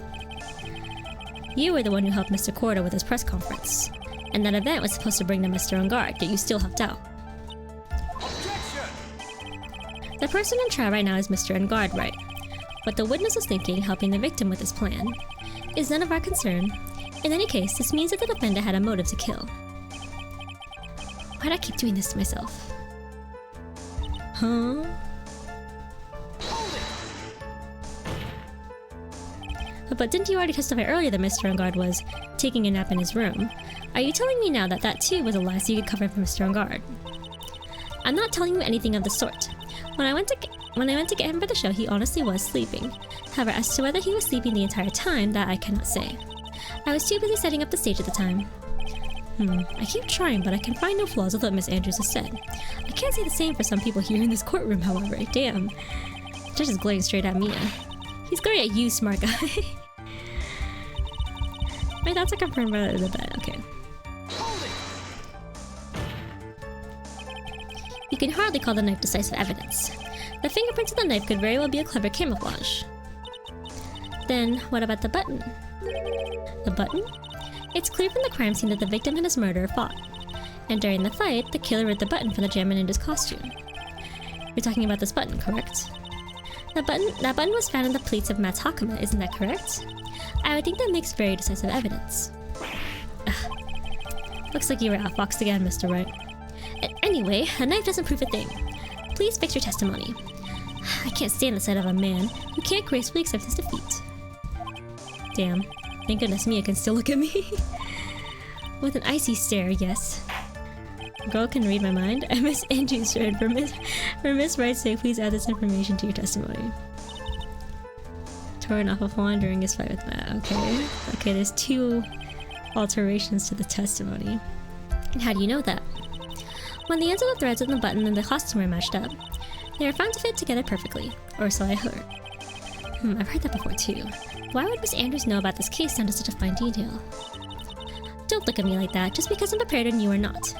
You were the one who helped Mr. Corda with his press conference. And that event was supposed to bring to Mr. Ungard, yet you still helped out. The person in trial right now is Mr. Ungard, right? What the witness was thinking, helping the victim with his plan, is none of our concern. In any case, this means that the defendant had a motive to kill. Why'd I keep doing this to myself? Huh? But didn't you already testify earlier that Mr. Ungard was taking a nap in his room? Are you telling me now that that too was a lie so you could cover for Mr. Ungard? I'm not telling you anything of the sort. When I went to get him for the show, he honestly was sleeping. However, as to whether he was sleeping the entire time, that I cannot say. I was too busy setting up the stage at the time. I keep trying, but I can find no flaws with what Miss Andrews has said. I can't say the same for some people here in this courtroom, however. Damn. The judge is glaring straight at Mia. He's glaring at you, smart guy. My thoughts are confirmed by the bed. Okay. You can hardly call the knife decisive evidence. The fingerprints of the knife could very well be a clever camouflage. Then, what about the button? The button? It's clear from the crime scene that the victim and his murderer fought. And during the fight, the killer ripped the button from the gentleman in his costume. You're talking about this button, correct? That button was found in the pleats of Matt's hakama, isn't that correct? I would think that makes very decisive evidence. Looks like you were outfoxed again, Mr. Wright. Anyway, a knife doesn't prove a thing. Please fix your testimony. I can't stand the sight of a man who can't gracefully accept his defeat. Damn. Thank goodness Mia can still look at me. With an icy stare, yes. Girl can read my mind. I miss Angie's read for Miss Wright say, please add this information to your testimony. Torn off of Juan during his fight with Matt. Okay. Okay, there's two alterations to the testimony. And how do you know that? When the ends of the threads on the button and the costume are matched up, they are found to fit together perfectly. Or so I heard. I've heard that before too. Why would Miss Andrews know about this case down to such a fine detail? Don't look at me like that, just because I'm prepared and you are not.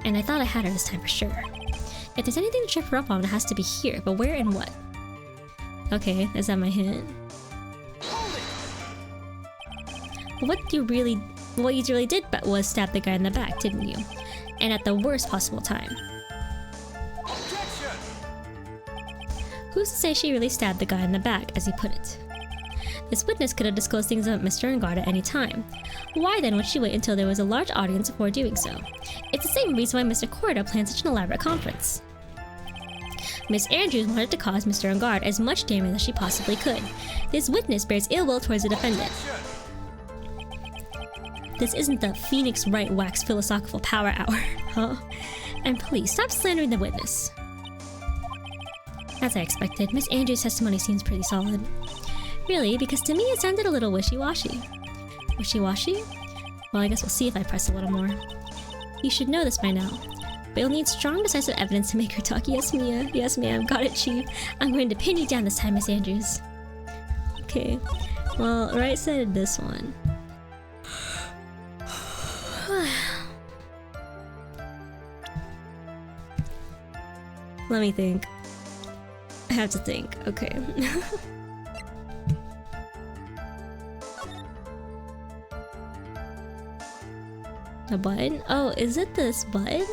And I thought I had her this time for sure. If there's anything to trip her up on, it has to be here, but where and what? Okay, is that my hint? What you really did was stab the guy in the back, didn't you? And at the worst possible time. Who's to say she really stabbed the guy in the back, as he put it? This witness could have disclosed things about Mr. Ungard at any time. Why then would she wait until there was a large audience before doing so? It's the same reason why Mr. Corda planned such an elaborate conference. Miss Andrews wanted to cause Mr. Ungard as much damage as she possibly could. This witness bears ill will towards the defendant. This isn't the Phoenix Wright Wax Philosophical Power Hour, huh? And please, stop slandering the witness. As I expected, Miss Andrews' testimony seems pretty solid. Really, because to me it sounded a little wishy-washy. Wishy-washy? Well, I guess we'll see if I press a little more. You should know this by now. But you'll need strong, decisive evidence to make her talk. Yes, Mia. Yes, ma'am. Got it, Chief. I'm going to pin you down this time, Miss Andrews. Okay. Well, Wright said this one. Let me think. I have to think. Okay. A button? Oh, is it this button?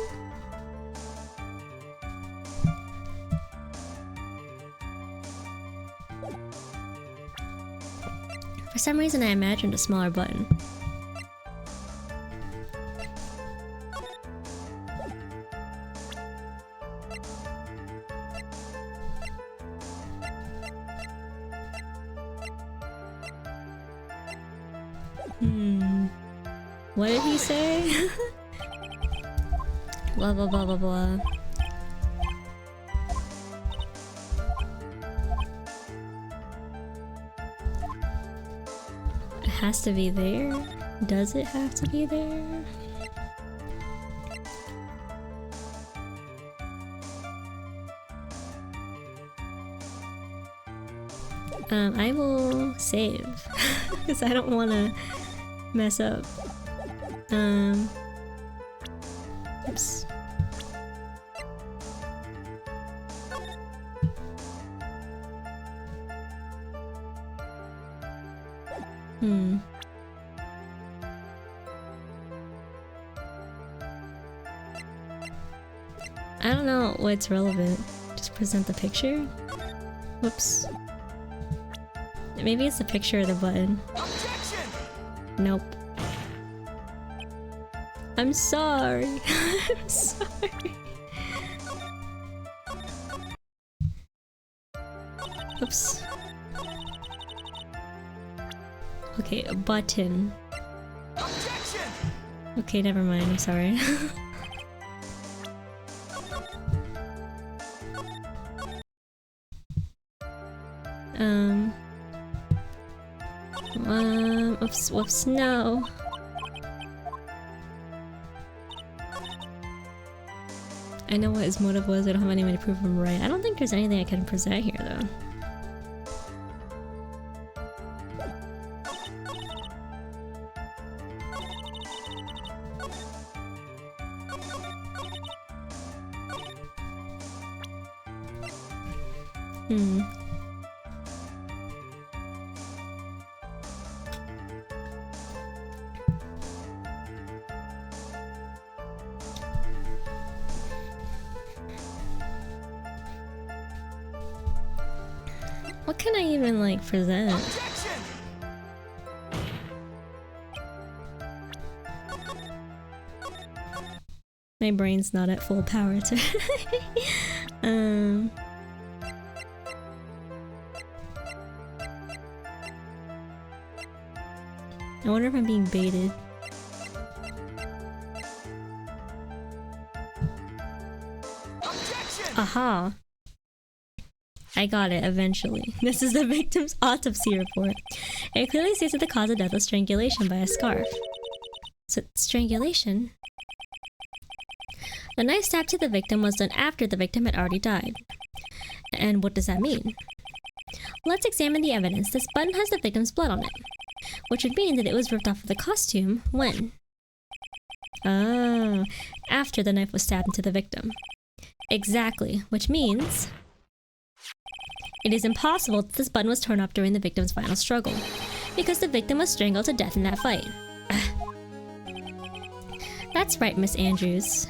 For some reason I imagined a smaller button. What did he say? Blah blah blah blah blah. It has to be there? Does it have to be there? I will save because I don't want to mess up. Oops. I don't know what's relevant. Just present the picture? Whoops. Maybe it's the picture of the button. Objection! Nope. I'm sorry. I'm sorry. Oops. Okay, a button. Objection! Okay, never mind. I'm sorry. Whoops, no. I know what his motive was, I don't have any way to prove him right. I don't think there's anything I can present here, though. What can I even, like, present? Objection! My brain's not at full power to... I wonder if I'm being baited. Objection! Aha! I got it, eventually. This is the victim's autopsy report. It clearly states that the cause of death was strangulation by a scarf. So, strangulation? The knife stab to the victim was done after the victim had already died. And what does that mean? Let's examine the evidence. This button has the victim's blood on it, which would mean that it was ripped off of the costume when? Oh, after the knife was stabbed into the victim. Exactly, which means... it is impossible that this button was torn off during the victim's final struggle, because the victim was strangled to death in that fight. That's right, Miss Andrews.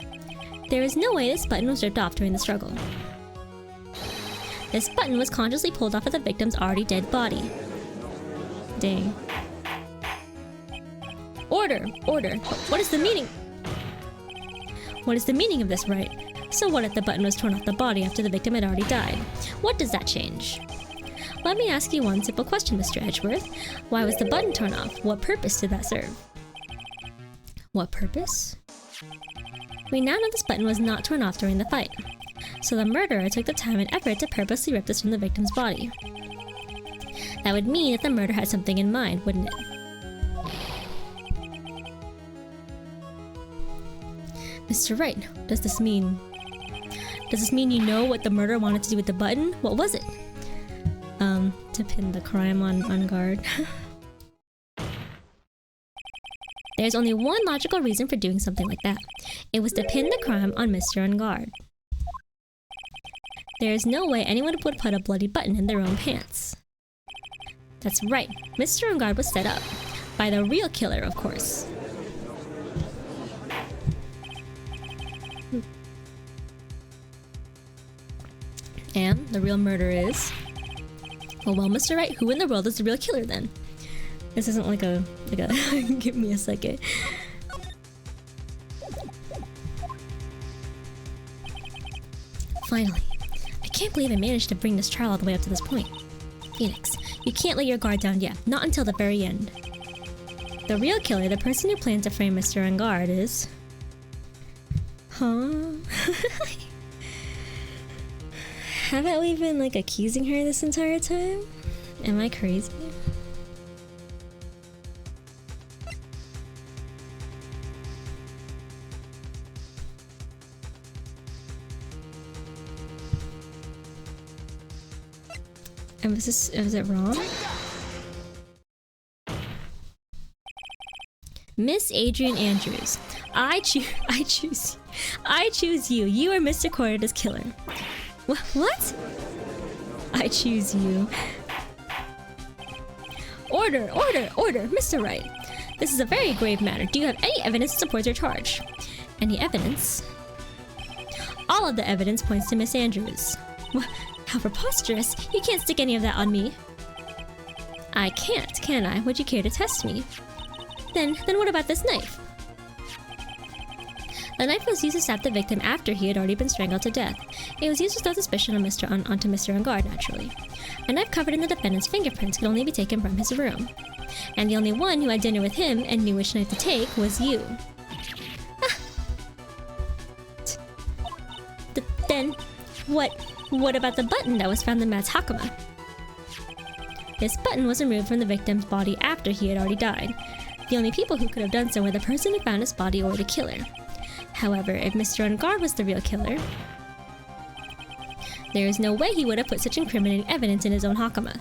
There is no way this button was ripped off during the struggle. This button was consciously pulled off of the victim's already dead body. Dang. Order! Order! What is the meaning? What is the meaning of this, Wright? So what if the button was torn off the body after the victim had already died? What does that change? Let me ask you one simple question, Mr. Edgeworth. Why was the button torn off? What purpose did that serve? What purpose? We now know this button was not torn off during the fight. So the murderer took the time and effort to purposely rip this from the victim's body. That would mean that the murderer had something in mind, wouldn't it? Mr. Wright, what does this mean? Does this mean you know what the murderer wanted to do with the button? What was it? To pin the crime on Unguard. There's only one logical reason for doing something like that. It was to pin the crime on Mr. Unguard. There is no way anyone would put a bloody button in their own pants. That's right, Mr. Ungard was set up. By the real killer, of course. And the real murder is... Oh well, Mr. Wright, who in the world is the real killer then? This isn't like a... Give me a second. Finally. I can't believe I managed to bring this trial all the way up to this point. Phoenix, you can't let your guard down yet. Not until the very end. The real killer, the person who planned to frame Mr. Ungard is... Huh? Haven't we been like accusing her this entire time? Am I crazy? Is it wrong? Miss Adrian Andrews, I choose you. You are Mr. Corda's killer. What? I choose you. Order, Mr. Wright. This is a very grave matter. Do you have any evidence to support your charge? Any evidence? All of the evidence points to Miss Andrews. How preposterous! You can't stick any of that on me. I can't, can I? Would you care to test me? Then what about this knife? The knife was used to stab the victim after he had already been strangled to death. It was used to throw suspicion on onto Mr. Ungard, naturally. A knife covered in the defendant's fingerprints could only be taken from his room. And the only one who had dinner with him and knew which knife to take was you. Then, what about the button that was found in Matt's Hakama? This button was removed from the victim's body after he had already died. The only people who could have done so were the person who found his body or the killer. However, if Mr. Ungard was the real killer, there is no way he would have put such incriminating evidence in his own Hakama.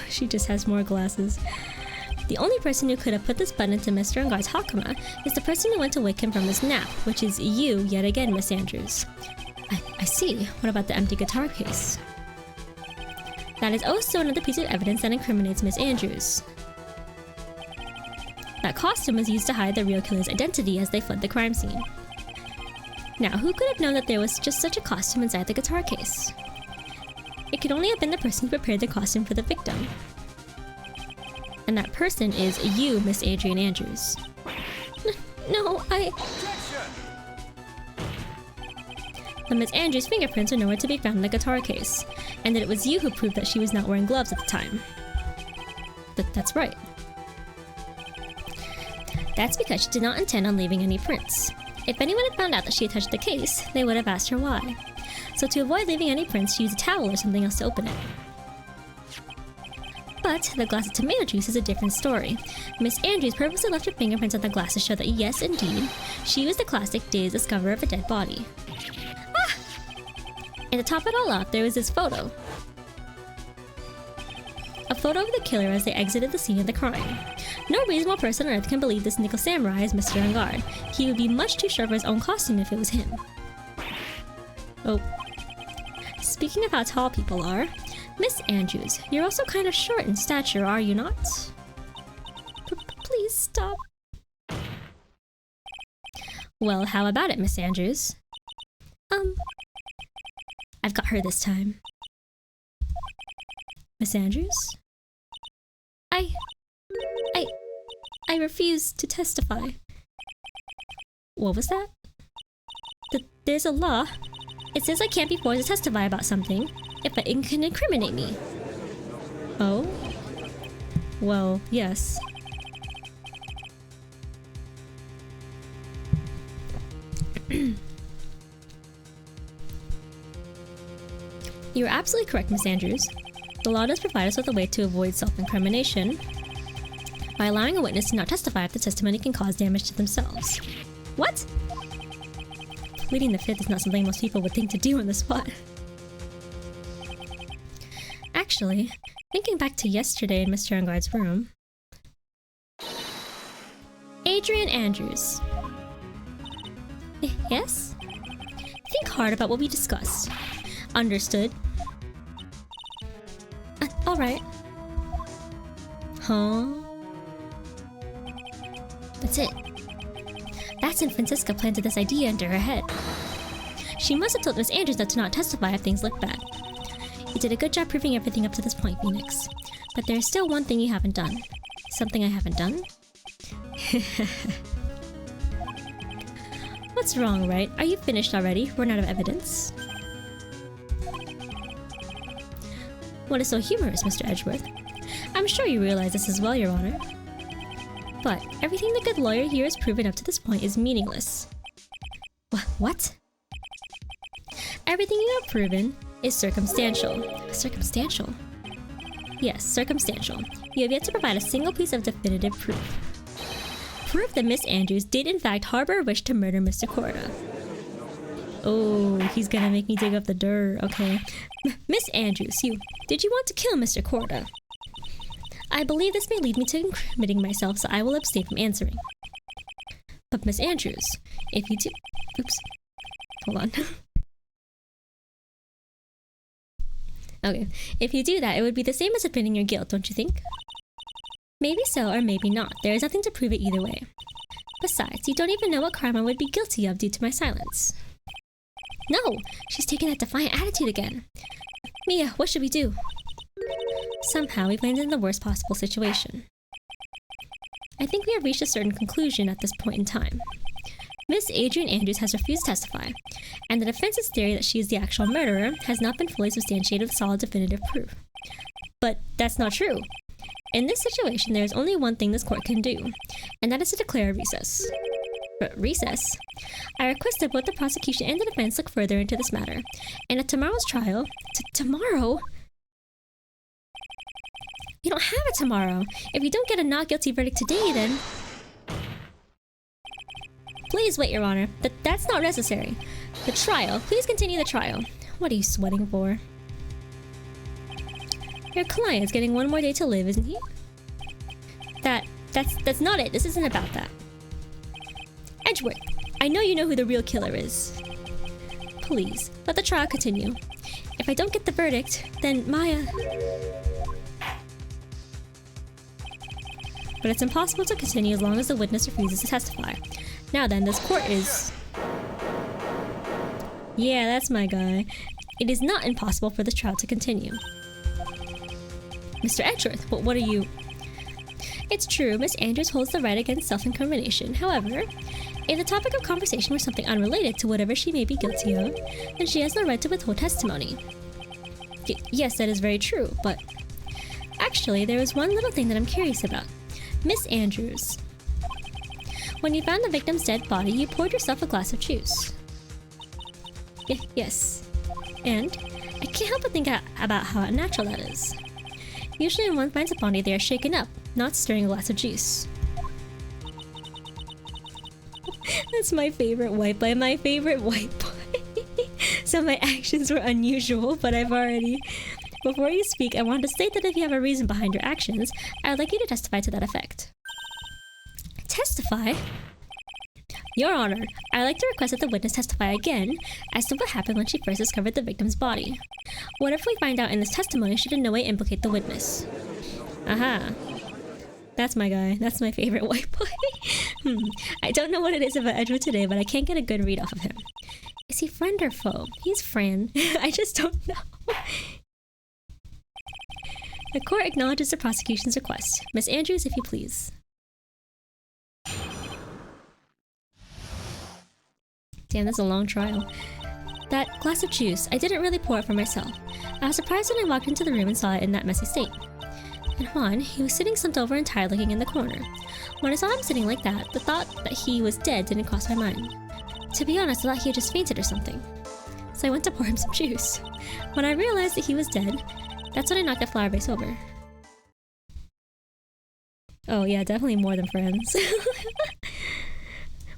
She just has more glasses. The only person who could have put this button into Mr. Ungard's Hakama is the person who went to wake him from his nap, which is you yet again, Miss Andrews. I see. What about the empty guitar case? That is also another piece of evidence that incriminates Miss Andrews. That costume was used to hide the real killer's identity as they fled the crime scene. Now, who could have known that there was just such a costume inside the guitar case? It could only have been the person who prepared the costume for the victim. And that person is you, Miss Adrian Andrews. No, But Miss Andrews' fingerprints are nowhere to be found in the guitar case, and that it was you who proved that she was not wearing gloves at the time. That's right. That's because she did not intend on leaving any prints. If anyone had found out that she had touched the case, they would have asked her why. So to avoid leaving any prints, she used a towel or something else to open it. But the glass of tomato juice is a different story. Miss Andrews purposely left her fingerprints on the glass to show that yes, indeed, she was the classic day's discoverer of a dead body. And to top it all off, there was this photo. A photo of the killer as they exited the scene of the crime. No reasonable person on Earth can believe this nickel samurai is Mr. Ungard. He would be much too sure of his own costume if it was him. Oh. Speaking of how tall people are, Miss Andrews, you're also kind of short in stature, are you not? Please stop. Well, how about it, Miss Andrews? I've got her this time. Miss Andrews? I refuse to testify. What was that? There's a law. It says I can't be forced to testify about something if it can incriminate me. Oh? Well, yes. You're absolutely correct, Miss Andrews. The law does provide us with a way to avoid self-incrimination by allowing a witness to not testify if the testimony can cause damage to themselves. What? Pleading the fifth is not something most people would think to do on the spot. Actually, thinking back to yesterday in Mr. Ungard's room... Adrian Andrews. Yes? think hard about what we discussed. Understood. Alright. Huh? That's it. That's when Francisca planted this idea into her head. She must have told Miss Andrews not to not testify if things look bad. You did a good job proving everything up to this point, Phoenix. But there's still one thing you haven't done. Something I haven't done? What's wrong, Wright? Are you finished already? Run out of evidence? What is so humorous, Mr. Edgeworth? I'm sure you realize this as well, Your Honor. But everything the good lawyer here has proven up to this point is meaningless. What? Everything you have proven is circumstantial. Circumstantial? Yes, circumstantial. You have yet to provide a single piece of definitive proof. Proof that Miss Andrews did in fact harbor a wish to murder Mr. Corda. Oh, he's gonna make me dig up the dirt, okay. Miss Andrews, did you want to kill Mr. Corda? I believe this may lead me to incriminating myself, so I will abstain from answering. But Miss Andrews, if you do... Oops. Hold on. Okay, if you do that, it would be the same as admitting your guilt, don't you think? Maybe so, or maybe not. There is nothing to prove it either way. Besides, you don't even know what crime I would be guilty of due to my silence. No! She's taking that defiant attitude again. Mia, what should we do? Somehow, we've landed in the worst possible situation. I think we have reached a certain conclusion at this point in time. Miss Adrian Andrews has refused to testify, and the defense's theory that she is the actual murderer has not been fully substantiated with solid definitive proof. But that's not true. In this situation, there is only one thing this court can do, and that is to declare a recess. Recess? I request that both the prosecution and the defense look further into this matter, and at tomorrow's trial... Tomorrow? You don't have it tomorrow. If you don't get a not guilty verdict today, then... Please wait, Your Honor. That's not necessary. The trial. Please continue the trial. What are you sweating for? Your client's getting one more day to live, isn't he? That's not it. This isn't about that. Edgeworth, I know you know who the real killer is. Please, let the trial continue. If I don't get the verdict, then Maya... But it's impossible to continue as long as the witness refuses to testify. Now then, this court is... Yeah, that's my guy. It is not impossible for this trial to continue. Mr. Edgeworth, what are you... It's true, Miss Andrews holds the right against self-incrimination. However, if the topic of conversation were something unrelated to whatever she may be guilty of, then she has no right to withhold testimony. Yes, that is very true, but... Actually, there is one little thing that I'm curious about. Miss Andrews. When you found the victim's dead body, you poured yourself a glass of juice. Yes. And I can't help but think about how unnatural that is. Usually when one finds a body, they are shaken up, not stirring a glass of juice. That's my favorite white boy. My favorite white boy. So my actions were unusual, but I've already... Before you speak, I want to state that if you have a reason behind your actions, I would like you to testify to that effect. Testify? Your Honor, I'd like to request that the witness testify again as to what happened when she first discovered the victim's body. What if we find out in this testimony should in no way implicate the witness? Aha. That's my guy. That's my favorite white boy. I don't know what it is about Edgewood today, but I can't get a good read off of him. Is he friend or foe? He's friend. I just don't know. The court acknowledges the prosecution's request. Miss Andrews, if you please. Damn, that's a long trial. That glass of juice, I didn't really pour it for myself. I was surprised when I walked into the room and saw it in that messy state. And Juan, he was sitting slumped over and tired looking in the corner. When I saw him sitting like that, the thought that he was dead didn't cross my mind. To be honest, I thought he had just fainted or something. So I went to pour him some juice. When I realized that he was dead, that's when I knocked the flower vase over. Oh yeah, definitely more than friends.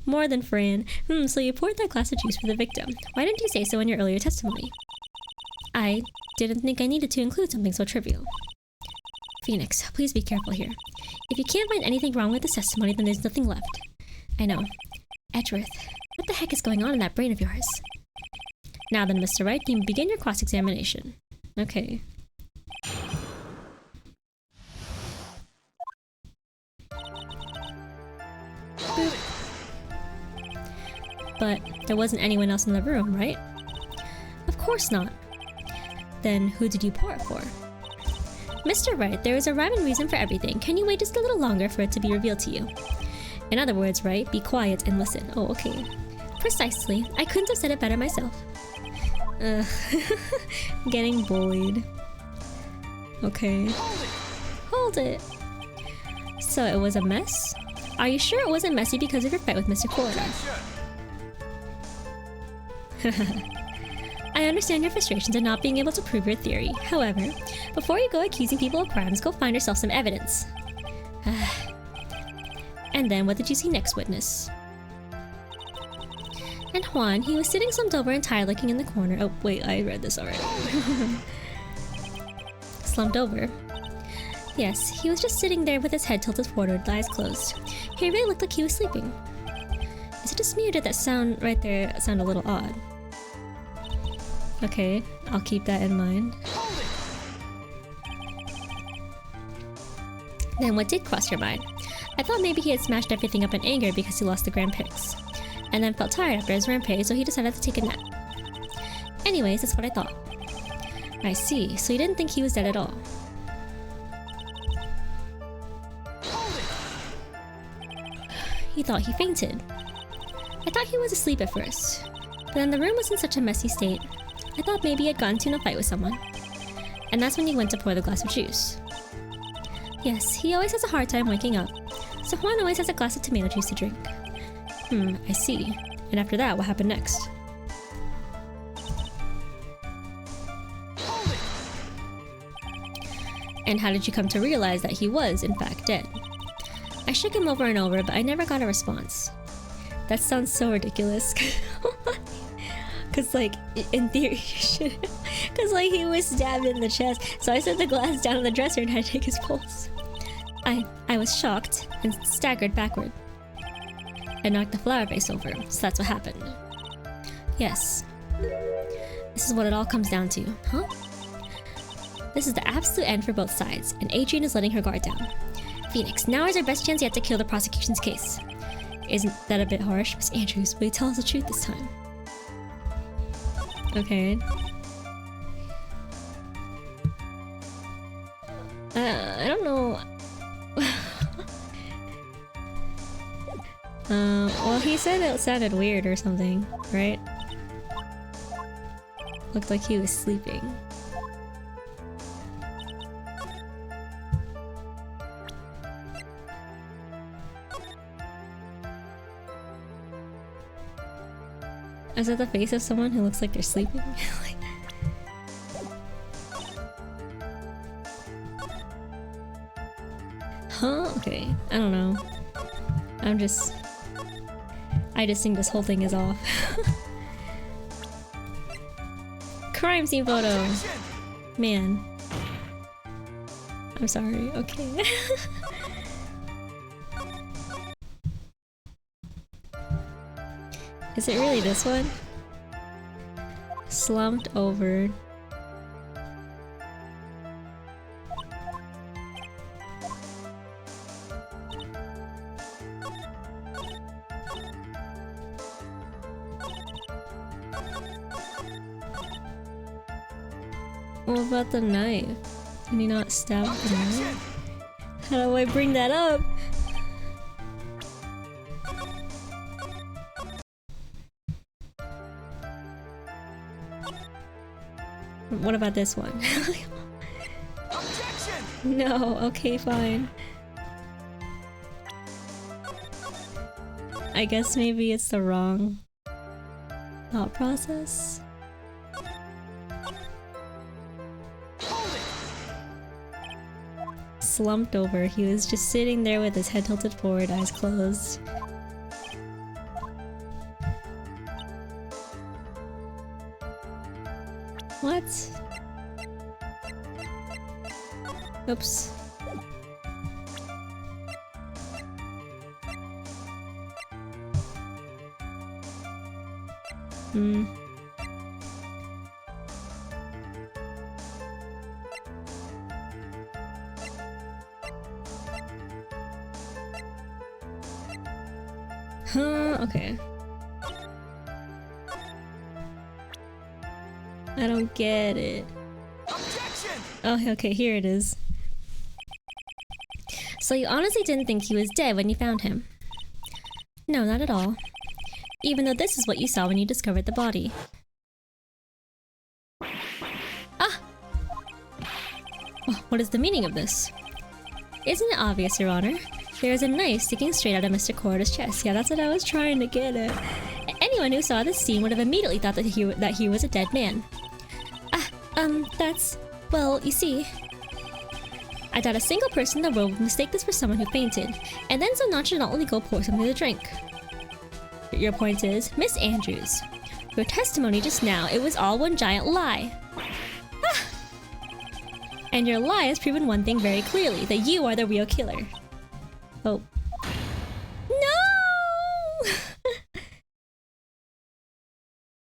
More than friend. So you poured that glass of juice for the victim. Why didn't you say so in your earlier testimony? I didn't think I needed to include something so trivial. Phoenix, please be careful here. If you can't find anything wrong with this testimony, then there's nothing left. I know. Edgeworth, what the heck is going on in that brain of yours? Now then, Mr. Wright, you can begin your cross-examination. Okay. Boop. But there wasn't anyone else in the room, right? Of course not. Then who did you pour it for? Mr. Wright, there is a rhyme and reason for everything. Can you wait just a little longer for it to be revealed to you? In other words, Wright, be quiet and listen. Oh, okay. Precisely. I couldn't have said it better myself. Getting bullied. Okay. Hold it. So it was a mess? Are you sure it wasn't messy because of your fight with Mr. Corridor? I understand your frustrations at not being able to prove your theory. However, before you go accusing people of crimes, go find yourself some evidence. And then what did you see next, witness? And Juan, he was sitting slumped over and tired looking in the corner. Oh, wait, I read this already. Slumped over? Yes, he was just sitting there with his head tilted forward, eyes closed. He really looked like he was sleeping. Is it just me or did that sound right there sound a little odd? Okay, I'll keep that in mind. Then what did cross your mind? I thought maybe he had smashed everything up in anger because he lost the Grand Prix. And then felt tired after his rampage, so he decided to take a nap. Anyways, that's what I thought. I see, so you didn't think he was dead at all. You thought he fainted. I thought he was asleep at first, but then the room was in such a messy state. I thought maybe he had gotten into a fight with someone. And that's when he went to pour the glass of juice. Yes, he always has a hard time waking up, so Juan always has a glass of tomato juice to drink. I see. And after that, what happened next? And how did you come to realize that he was, in fact, dead? I shook him over and over, but I never got a response. That sounds so ridiculous. Cause like, in theory, you should. Cause like, he was stabbed in the chest, so I set the glass down on the dresser and had to take his pulse. I was shocked and staggered backward. I knocked the flower vase over, so that's what happened. Yes. This is what it all comes down to, huh? This is the absolute end for both sides, and Adrian is letting her guard down. Phoenix, now is our best chance yet to kill the prosecution's case. Isn't that a bit harsh? Miss Andrews, will you tell us the truth this time? Okay. I don't know. Well, he said it sounded weird or something, right? Looked like he was sleeping. Is that the face of someone who looks like they're sleeping? Huh? Okay. I don't know. I just think this whole thing is off. Crime scene photo! Man. I'm sorry. Okay. Is it really this one? Slumped over. What about the knife? Can he not stab the knife? How do I bring that up? What about this one? No, okay, fine. I guess maybe it's the wrong thought process. Slumped over, he was just sitting there with his head tilted forward, eyes closed. What? Oops. Huh, okay. I don't get it. Objection! Oh, okay, here it is. So you honestly didn't think he was dead when you found him? No, not at all. Even though this is what you saw when you discovered the body. Ah! What is the meaning of this? Isn't it obvious, Your Honor? There is a knife sticking straight out of Mr. Corrida's chest. Yeah, that's what I was trying to get at. Anyone who saw this scene would have immediately thought that he was a dead man. That's... well, you see... I doubt a single person in the world would mistake this for someone who fainted, and then so nonchalantly go pour something to drink. Your point is, Miss Andrews, your testimony just now, it was all one giant lie. Ah! And your lie has proven one thing very clearly, that you are the real killer. Oh. No!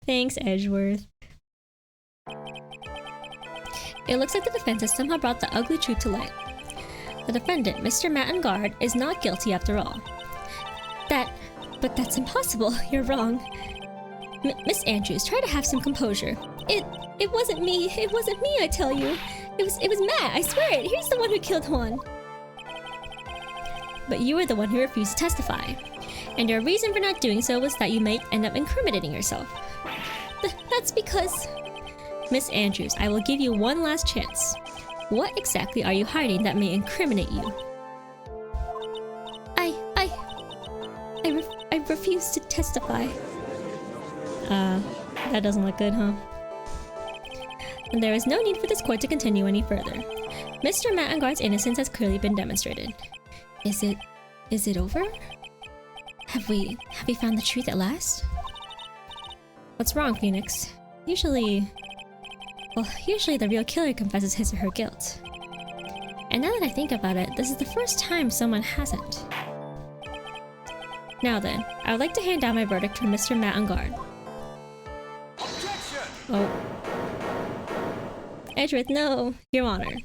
Thanks, Edgeworth. It looks like the defense has somehow brought the ugly truth to light. The defendant, Mr. Matt Guard, is not guilty after all. But that's impossible. You're wrong. Miss Andrews, try to have some composure. It wasn't me. It wasn't me, I tell you. It was Matt, I swear it. He's the one who killed Juan. But you were the one who refused to testify. And your reason for not doing so was that you might end up incriminating yourself. That's because... Miss Andrews, I will give you one last chance. What exactly are you hiding that may incriminate you? I refuse to testify. That doesn't look good, huh? And there is no need for this court to continue any further. Mr. Mattengard's innocence has clearly been demonstrated. Is it over? Have we found the truth at last? What's wrong, Phoenix? Usually the real killer confesses his or her guilt. And now that I think about it, this is the first time someone hasn't. Now then, I would like to hand down my verdict for Mr. Mattengard. Objection! Oh. Edgeworth, no, Your Honor.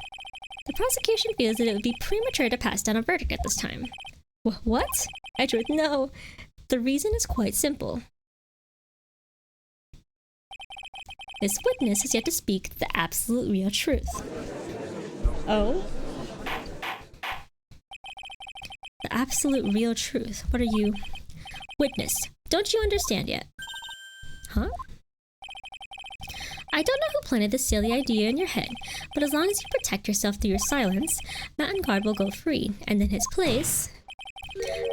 The prosecution feels that it would be premature to pass down a verdict at this time. What? Edgeworth, no. The reason is quite simple. This witness has yet to speak the absolute real truth. Oh? The absolute real truth. What are you... Witness, don't you understand yet? Huh? I don't know who planted this silly idea in your head, but as long as you protect yourself through your silence, Mattengard will go free, and in his place,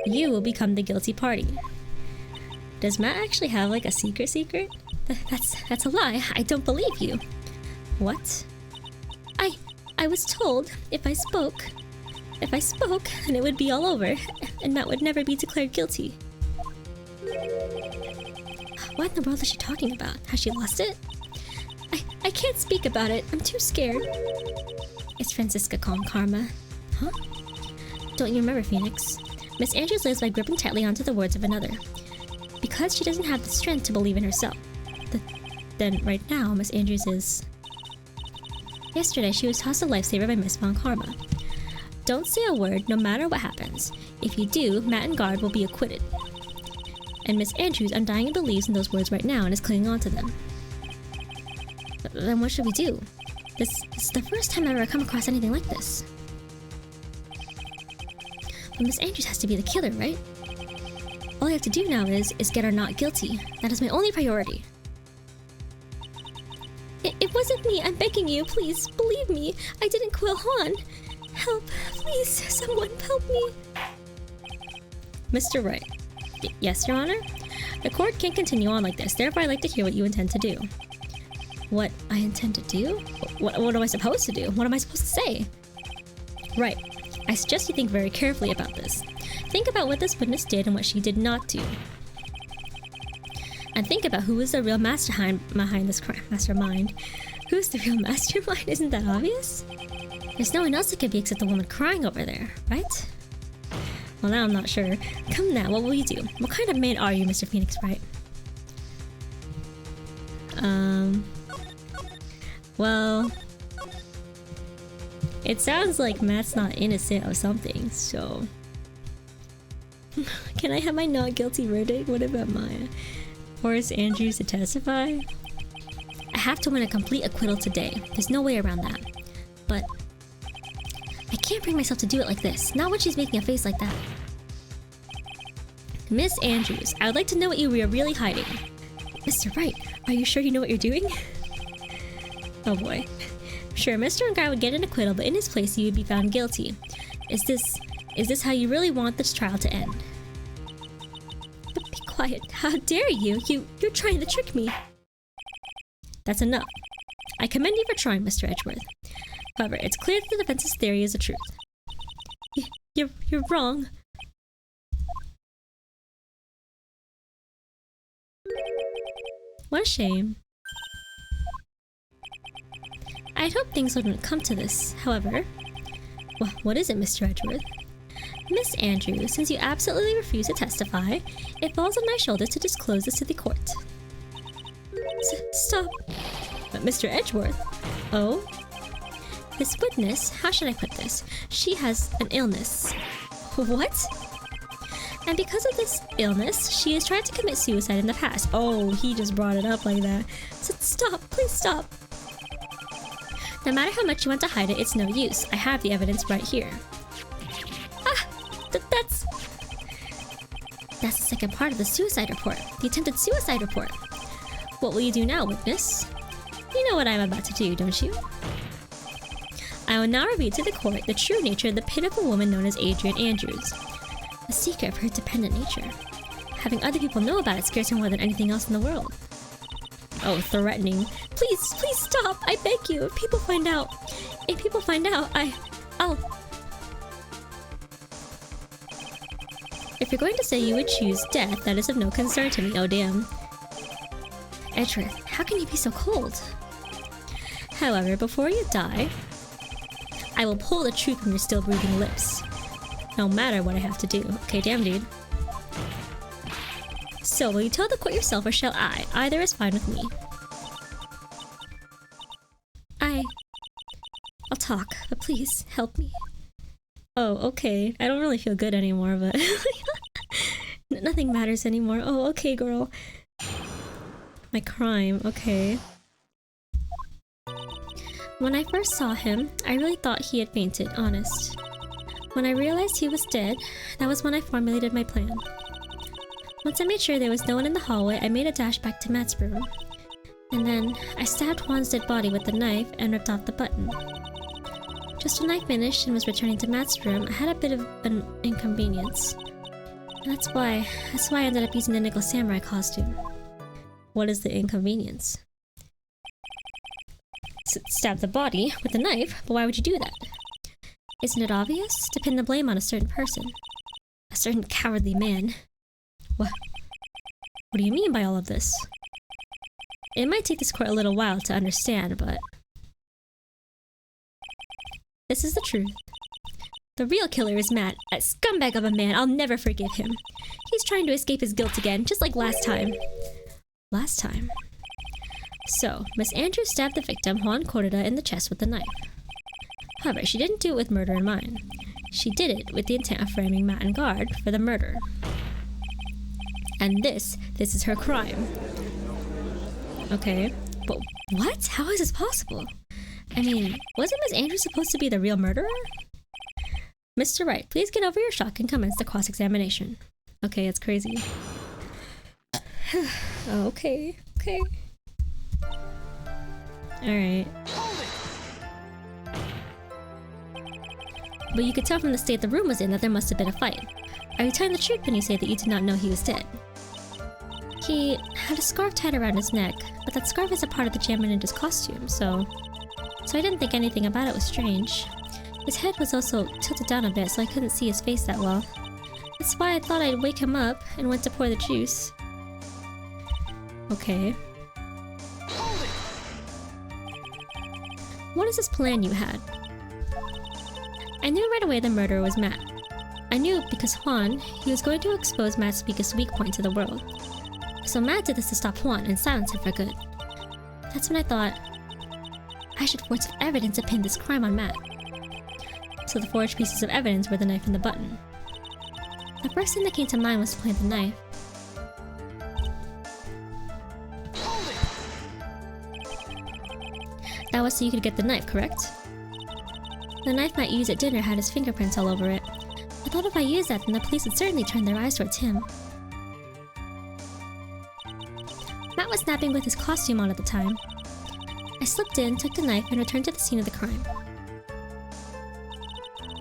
you will become the guilty party. Does Matt actually have like a secret? That's a lie. I don't believe you. What? I was told if I spoke, then it would be all over, and Matt would never be declared guilty. What in the world is she talking about? Has she lost it? I can't speak about it. I'm too scared. It's Francisca calling Karma. Huh? Don't you remember, Phoenix? Miss Andrews lives by gripping tightly onto the words of another. Because she doesn't have the strength to believe in herself. Then right now, Miss Andrews is... Yesterday, she was tossed a lifesaver by Miss Von Karma. Don't say a word, no matter what happens. If you do, Mattengard will be acquitted. And Miss Andrews undying believes in those words right now and is clinging on to them. Then what should we do? This is the first time I've ever come across anything like this. But Miss Andrews has to be the killer, right? All I have to do now is get her not guilty. That is my only priority. It wasn't me. I'm begging you. Please, believe me. I didn't kill Juan. Help. Please, someone help me. Mr. Wright. Yes, Your Honor? The court can't continue on like this. Therefore, I'd like to hear what you intend to do. What I intend to do? What am I supposed to do? What am I supposed to say? Right. I suggest you think very carefully about this. Think about what this witness did and what she did not do. And think about who is the real mastermind behind this crime. Mastermind. Who's the real mastermind? Isn't that obvious? There's no one else it could be except the woman crying over there, right? Well, now I'm not sure. Come now, what will you do? What kind of man are you, Mr. Phoenix Wright? Well... It sounds like Matt's not innocent of something, so... Can I have my not guilty verdict? What about Maya? Force Andrews to testify? I have to win a complete acquittal today. There's no way around that. But I can't bring myself to do it like this. Not when she's making a face like that. Miss Andrews, I would like to know what you were really hiding. Mr. Wright, are you sure you know what you're doing? Oh boy. Sure, Mr. Guy would get an acquittal, but in his place you would be found guilty. Is this how you really want this trial to end? But be quiet. How dare you? You're trying to trick me. That's enough. I commend you for trying, Mr. Edgeworth. However, it's clear that the defense's theory is the truth. You're wrong. What a shame. I'd hoped things wouldn't come to this, however. Well, what is it, Mr. Edgeworth? Miss Andrews, since you absolutely refuse to testify, it falls on my shoulders to disclose this to the court. Stop. But Mr. Edgeworth? Oh? This witness, how should I put this? She has an illness. What? And because of this illness, she has tried to commit suicide in the past. Oh, he just brought it up like that. So stop, please stop. No matter how much you want to hide it, it's no use. I have the evidence right here. Ah! That's the second part of the suicide report. The attempted suicide report. What will you do now, witness? You know what I'm about to do, don't you? I will now reveal to the court the true nature of the pitiful woman known as Adrian Andrews. A secret of her dependent nature. Having other people know about it scares her more than anything else in the world. Oh, threatening. Please stop! I beg you! If people find out, I'll... If you're going to say you would choose death, that is of no concern to me, oh damn. Edgeworth, how can you be so cold? However, before you die, I will pull the truth from your still breathing lips. No matter what I have to do. Okay, damn dude. So, will you tell the court yourself or shall I? Either is fine with me. I'll talk, but please, help me. Oh, okay. I don't really feel good anymore, but... Nothing matters anymore. Oh, okay, girl. My crime, okay. When I first saw him, I really thought he had fainted, honest. When I realized he was dead, that was when I formulated my plan. Once I made sure there was no one in the hallway, I made a dash back to Matt's room. And then, I stabbed Juan's dead body with the knife and ripped off the button. Just when I finished and was returning to Matt's room, I had a bit of an inconvenience. And that's why I ended up using the nickel samurai costume. What is the inconvenience? Stab the body with a knife, but why would you do that? Isn't it obvious? To pin the blame on a certain person. A certain cowardly man. What do you mean by all of this? It might take this court a little while to understand, but... This is the truth. The real killer is Matt, a scumbag of a man. I'll never forgive him. He's trying to escape his guilt again, just like last time. Last time? So, Miss Andrews stabbed the victim, Juan Cortada, in the chest with a knife. However, she didn't do it with murder in mind. She did it with the intent of framing Matt and Guard for the murder. And this is her crime. Okay, but what? How is this possible? I mean, wasn't Miss Andrews supposed to be the real murderer? Mr. Wright, please get over your shock and commence the cross-examination. Okay, it's crazy. Okay. Alright. But you could tell from the state the room was in that there must have been a fight. Are you telling the truth when you say that you did not know he was dead? He had a scarf tied around his neck, but that scarf is a part of the Jammer Ninja's costume, so I didn't think anything about it was strange. His head was also tilted down a bit, so I couldn't see his face that well. That's why I thought I'd wake him up and went to pour the juice. Okay. What is this plan you had? I knew right away the murderer was Matt. I knew because Juan, he was going to expose Matt's weakest weak point to the world. So Matt did this to stop Juan and silence him for good. That's when I thought, I should forge some evidence to pin this crime on Matt. So the forged pieces of evidence were the knife and the button. The first thing that came to mind was to plant the knife. That was so you could get the knife, correct? The knife Matt used at dinner had his fingerprints all over it. I thought if I used that, then the police would certainly turn their eyes towards him. Matt was napping with his costume on at the time. I slipped in, took the knife, and returned to the scene of the crime.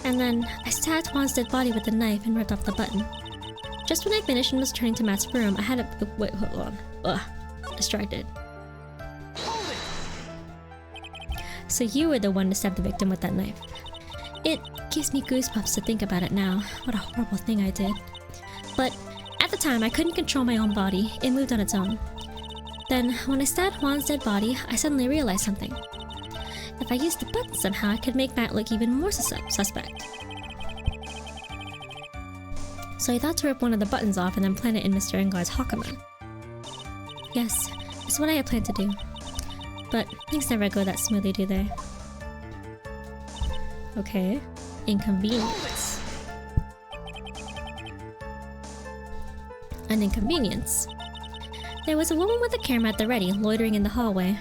And then, I stabbed Juan's dead body with the knife and ripped off the button. Just when I finished and was turning to Matt's room, I had a- wait, hold on. Ugh. Distracted. So you were the one to stab the victim with that knife. It gives me goosebumps to think about it now. What a horrible thing I did. But at the time, I couldn't control my own body. It moved on its own. Then, when I stabbed Juan's dead body, I suddenly realized something. If I used the button somehow, I could make Matt look even more suspect. So I thought to rip one of the buttons off and then plant it in Mr. Engar's hakama. Yes, that's what I had planned to do. But things never go that smoothly, do they? Okay. Inconvenience. An inconvenience. There was a woman with a camera at the ready, loitering in the hallway.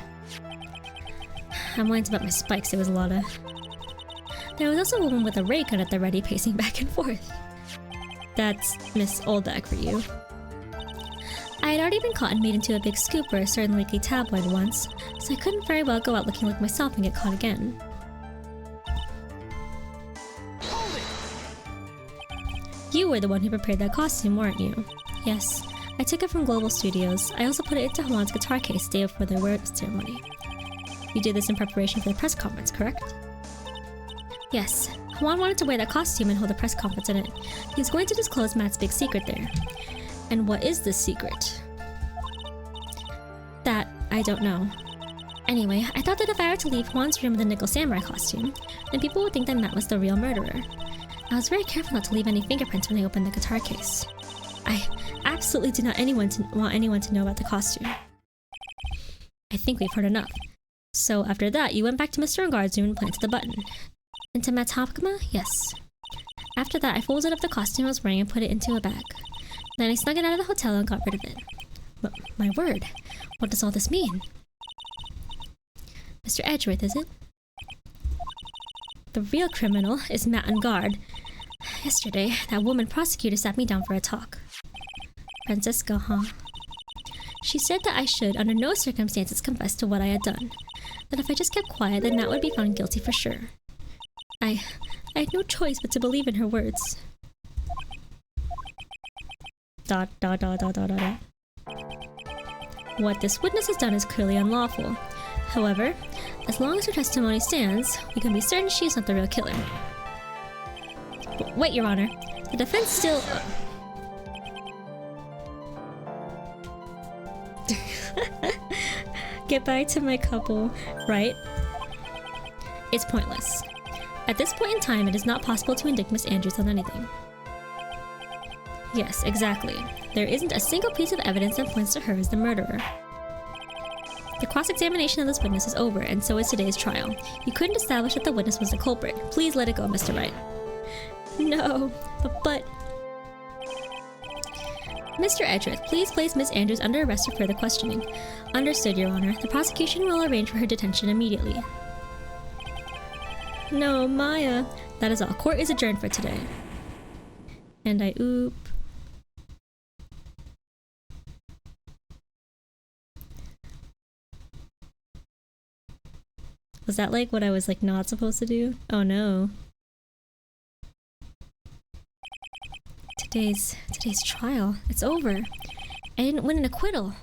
I'm worried about my spikes, it was a lot of... There was also a woman with a ray gun at the ready, pacing back and forth. That's Miss Oldag for you. I had already been caught and made into a big scoop for a certain weekly tabloid once, so I couldn't very well go out looking like myself and get caught again. You were the one who prepared that costume, weren't you? Yes. I took it from Global Studios. I also put it into Juan's guitar case day before the award ceremony. You did this in preparation for the press conference, correct? Yes. Juan wanted to wear that costume and hold a press conference in it. He was going to disclose Matt's big secret there. And what is this secret? That, I don't know. Anyway, I thought that if I were to leave Juan's room in the Nickel Samurai costume, then people would think that Matt was the real murderer. I was very careful not to leave any fingerprints when I opened the guitar case. I absolutely did not want anyone to know about the costume. I think we've heard enough. So after that, you went back to Mr. Engar's room and planted the button. Into Matt's hakama? Yes. After that, I folded up the costume I was wearing and put it into a bag. Then I snuck it out of the hotel and got rid of it. But my word, what does all this mean? Mr. Edgeworth, is it? The real criminal is Matt Engard. Yesterday, that woman prosecutor sat me down for a talk. Francesca, huh? She said that I should, under no circumstances, confess to what I had done. That if I just kept quiet, then Matt would be found guilty for sure. I had no choice but to believe in her words. ... What this witness has done is clearly unlawful. However, as long as her testimony stands, we can be certain she is not the real killer. Wait, Your Honor. The defense still... Get back to my couple, right? It's pointless. At this point in time, it is not possible to indict Miss Andrews on anything. Yes, exactly. There isn't a single piece of evidence that points to her as the murderer. The cross-examination of this witness is over, and so is today's trial. You couldn't establish that the witness was the culprit. Please let it go, Mr. Wright. No, but... Mr. Edgeworth, please place Miss Andrews under arrest for further questioning. Understood, Your Honor. The prosecution will arrange for her detention immediately. No, Maya. That is all. Court is adjourned for today. And I oop. Was that like what I was like not supposed to do? Oh no. Today's trial. It's over. I didn't win an acquittal.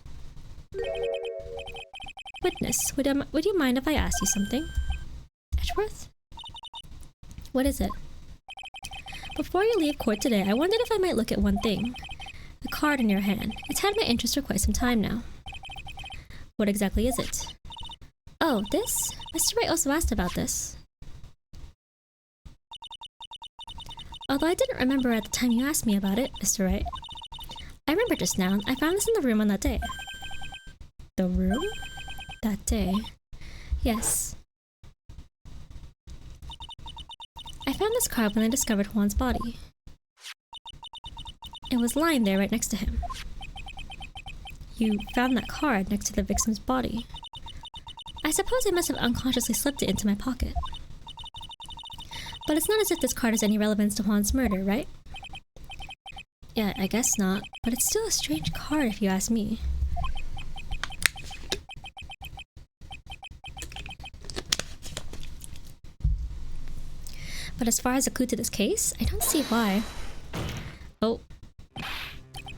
Witness, would you mind if I asked you something? Edgeworth? What is it? Before you leave court today, I wondered if I might look at one thing. The card in your hand. It's had my interest for quite some time now. What exactly is it? Oh, this? Mr. Wright also asked about this. Although I didn't remember at the time you asked me about it, Mr. Wright. I remember just now. I found this in the room on that day. The room? That day? Yes. I found this card when I discovered Juan's body. It was lying there right next to him. You found that card next to the victim's body. I suppose I must have unconsciously slipped it into my pocket. But it's not as if this card has any relevance to Juan's murder, right? Yeah, I guess not, but it's still a strange card if you ask me. But as far as a clue to this case, I don't see why. Oh.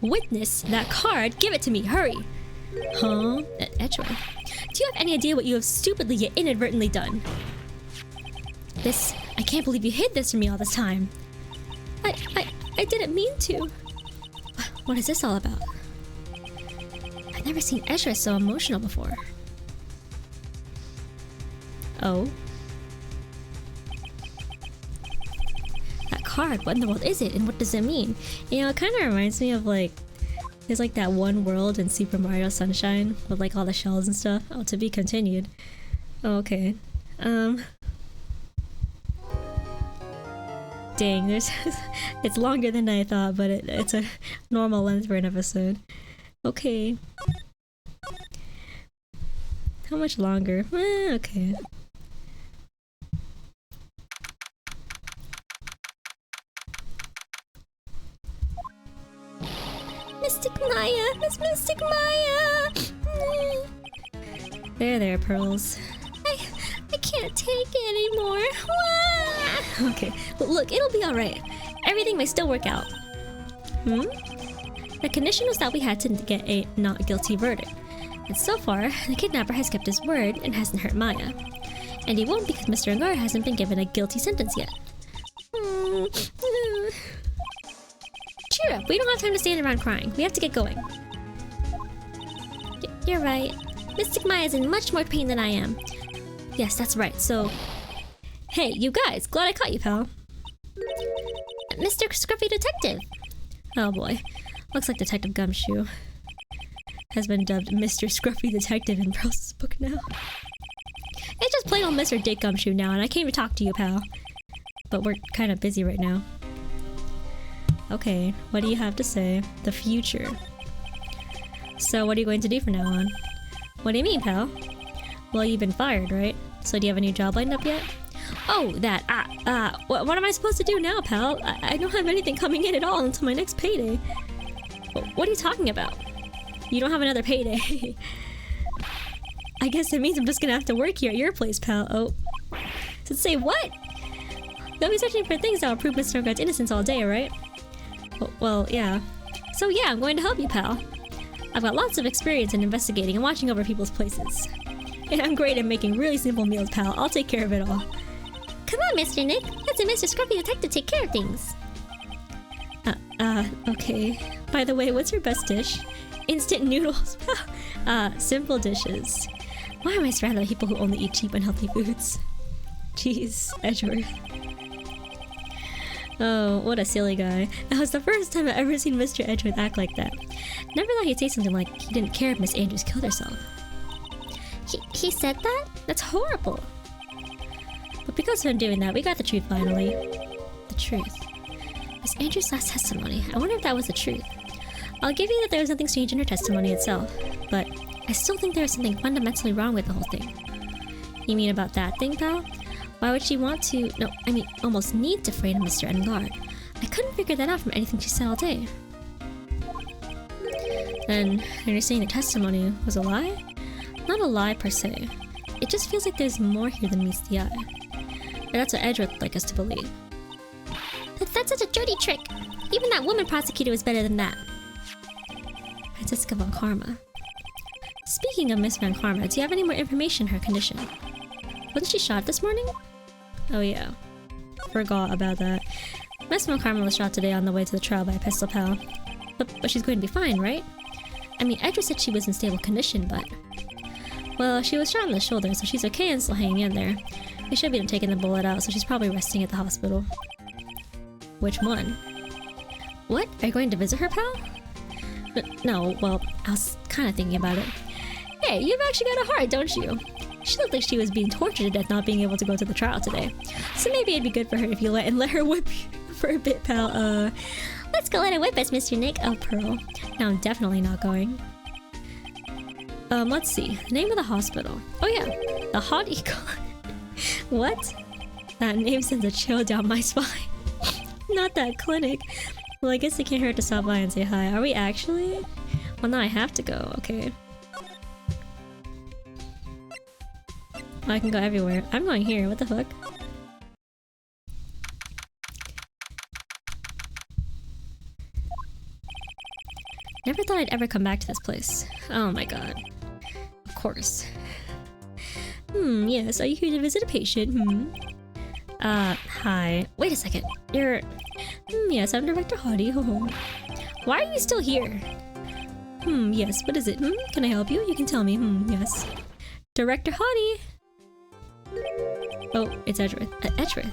Witness that card! Give it to me! Hurry! Huh? Edgewood. Do you have any idea what you have stupidly yet inadvertently done? This... I can't believe you hid this from me all this time. I didn't mean to. What is this all about? I've never seen Ezra so emotional before. Oh. That card, what in the world is it and what does it mean? You know, it kind of reminds me of like... There's like that one world in Super Mario Sunshine with like all the shells and stuff. Oh, to be continued. Oh, okay. Dang, there's... it's longer than I thought, but it's a normal length for an episode. Okay. How much longer? Okay. Mystic Maya! It's Mystic Maya! There, Pearls. I can't take it anymore. Okay, but look, it'll be alright. Everything may still work out. The condition was that we had to get a not guilty verdict. And so far, the kidnapper has kept his word and hasn't hurt Maya. And he won't because Mr. Angar hasn't been given a guilty sentence yet. Cheer up, we don't have time to stand around crying. We have to get going. You're right. Mystic Maya is in much more pain than I am. Yes, that's right, so... Hey, you guys! Glad I caught you, pal. Mr. Scruffy Detective! Oh boy. Looks like Detective Gumshoe has been dubbed Mr. Scruffy Detective in Pearl's book now. It's just plain old Mr. Dick Gumshoe now, and I came to talk to you, pal. But we're kind of busy right now. Okay, what do you have to say? The future. So what are you going to do from now on? What do you mean, pal? Well, you've been fired, right? So do you have a new job lined up yet? Oh, that, what am I supposed to do now, pal? I don't have anything coming in at all until my next payday. What are you talking about? You don't have another payday. I guess it means I'm just gonna have to work here at your place, pal. Oh. So say what? You'll be searching for things that will prove Mr. Angar's innocence all day, right? Well, yeah. So yeah, I'm going to help you, pal. I've got lots of experience in investigating and watching over people's places. And I'm great at making really simple meals, pal. I'll take care of it all. Come on, Mr. Nick. Let the Mr. Scruffy Detective take care of things. Okay. By the way, what's your best dish? Instant noodles. Simple dishes. Why am I surrounded by people who only eat cheap, unhealthy foods? Jeez, Edgeworth. Oh, what a silly guy. That was the first time I've ever seen Mr. Edgeworth act like that. Never thought he'd say something like he didn't care if Miss Andrews killed herself. He said that? That's horrible. But because of him doing that, we got the truth finally. The truth. Miss Andrews' last testimony. I wonder if that was the truth. I'll give you that there was nothing strange in her testimony itself, but I still think there is something fundamentally wrong with the whole thing. You mean about that thing, pal? Why would she want to... No, I mean, almost need to frame Mr. Angar? I couldn't figure that out from anything she said all day. Then, you're saying the testimony was a lie? Not a lie per se. It just feels like there's more here than meets the eye. Or that's what Edgeworth would like us to believe. That's such a dirty trick! Even that woman prosecutor was better than that. Franziska von Karma. Speaking of Miss von Karma, do you have any more information on her condition? Wasn't she shot this morning? Oh yeah. Forgot about that. Miss von Karma was shot today on the way to the trial by a pistol pal. But she's going to be fine, right? I mean, Edgeworth said she was in stable condition, but... Well, she was shot in the shoulder, so she's okay and still hanging in there. They should be taking the bullet out, so she's probably resting at the hospital. Which one? What? Are you going to visit her, pal? No, well, I was kind of thinking about it. Hey, you've actually got a heart, don't you? She looked like she was being tortured to death not being able to go to the trial today. So maybe it'd be good for her if you let her whip you for a bit, pal. Let's go let it whip us, Mr. Nick. Oh, Pearl. Now I'm definitely not going. Let's see. The name of the hospital. Oh yeah, the Hot Eagle. What? That name sends a chill down my spine. Not that clinic. Well, I guess it can't hurt to stop by and say hi. Are we actually? Well, now I have to go. Okay. I can go everywhere. I'm going here. What the fuck? Never thought I'd ever come back to this place. Oh my god. Of course. Yes, are you here to visit a patient? Hi. Wait a second. You're... yes, I'm Director Hottie. Why are you still here? Yes, what is it? Can I help you? You can tell me. Yes. Director Hottie! Oh, it's Edgeworth. Edgeworth.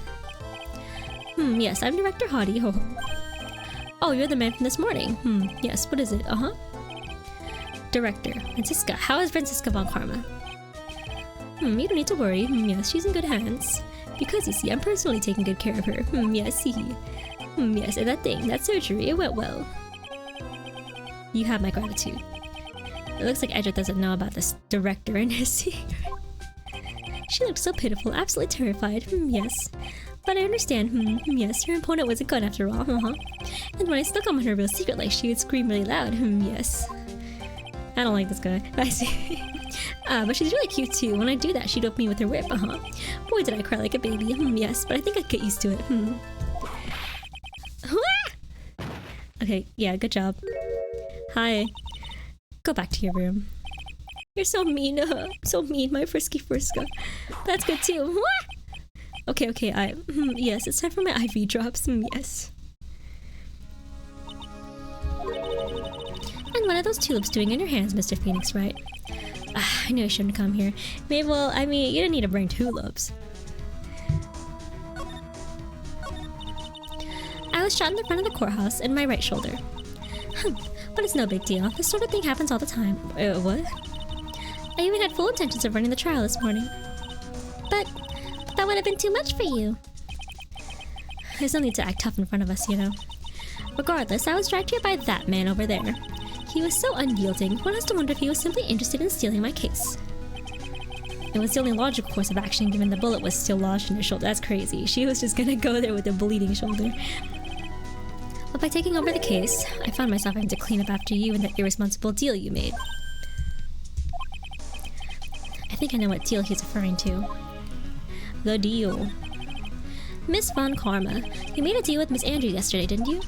Yes, I'm Director Hottie. Oh, you're the man from this morning. Yes, what is it? Director. Francisca. How is Francisca von Karma? You don't need to worry. Yes, she's in good hands. Because you see, I'm personally taking good care of her. Yes, yes, and that surgery, it went well. You have my gratitude. It looks like Edgeworth doesn't know about this director and his secret. She looked so pitiful, absolutely terrified. Yes. But I understand. Yes, her opponent was a gun after all. And when I snuck on her real secret, like she would scream really loud. Yes. I don't like this guy. I see. But she's really cute too. When I do that, she'd open me with her whip. Boy, did I cry like a baby. Yes, but I think I'd get used to it. Okay, yeah, good job. Hi. Go back to your room. You're so mean. So mean, my frisky friska. That's good too. Okay, yes, it's time for my IV drops. Yes. And what are those tulips doing in your hands, Mr. Phoenix, Wright? I knew I shouldn't come here. Maybe, well, I mean, you didn't need to bring tulips. I was shot in the front of the courthouse in my right shoulder. But it's no big deal. This sort of thing happens all the time. What? I even had full intentions of running the trial this morning. But that would have been too much for you. There's no need to act tough in front of us, you know. Regardless, I was dragged here by that man over there. He was so unyielding, one has to wonder if he was simply interested in stealing my case. It was the only logical course of action given the bullet was still lodged in his shoulder. That's crazy. She was just gonna go there with a bleeding shoulder. But by taking over the case, I found myself having to clean up after you and that irresponsible deal you made. I think I know what deal he's referring to. The deal. Miss Von Karma, you made a deal with Miss Andrews yesterday, didn't you?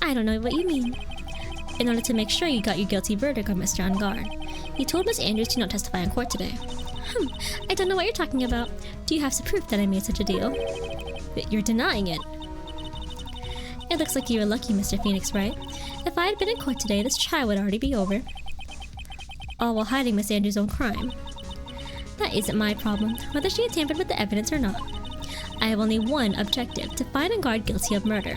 I don't know what you mean. In order to make sure you got your guilty verdict on Mr. On Guard, you told Miss Andrews to not testify in court today. I don't know what you're talking about. Do you have some proof that I made such a deal? But you're denying it. It looks like you were lucky, Mr. Phoenix, right? If I had been in court today, this trial would already be over. All while hiding Miss Andrews' own crime. That isn't my problem, whether she had tampered with the evidence or not. I have only one objective, to find On Guard guilty of murder.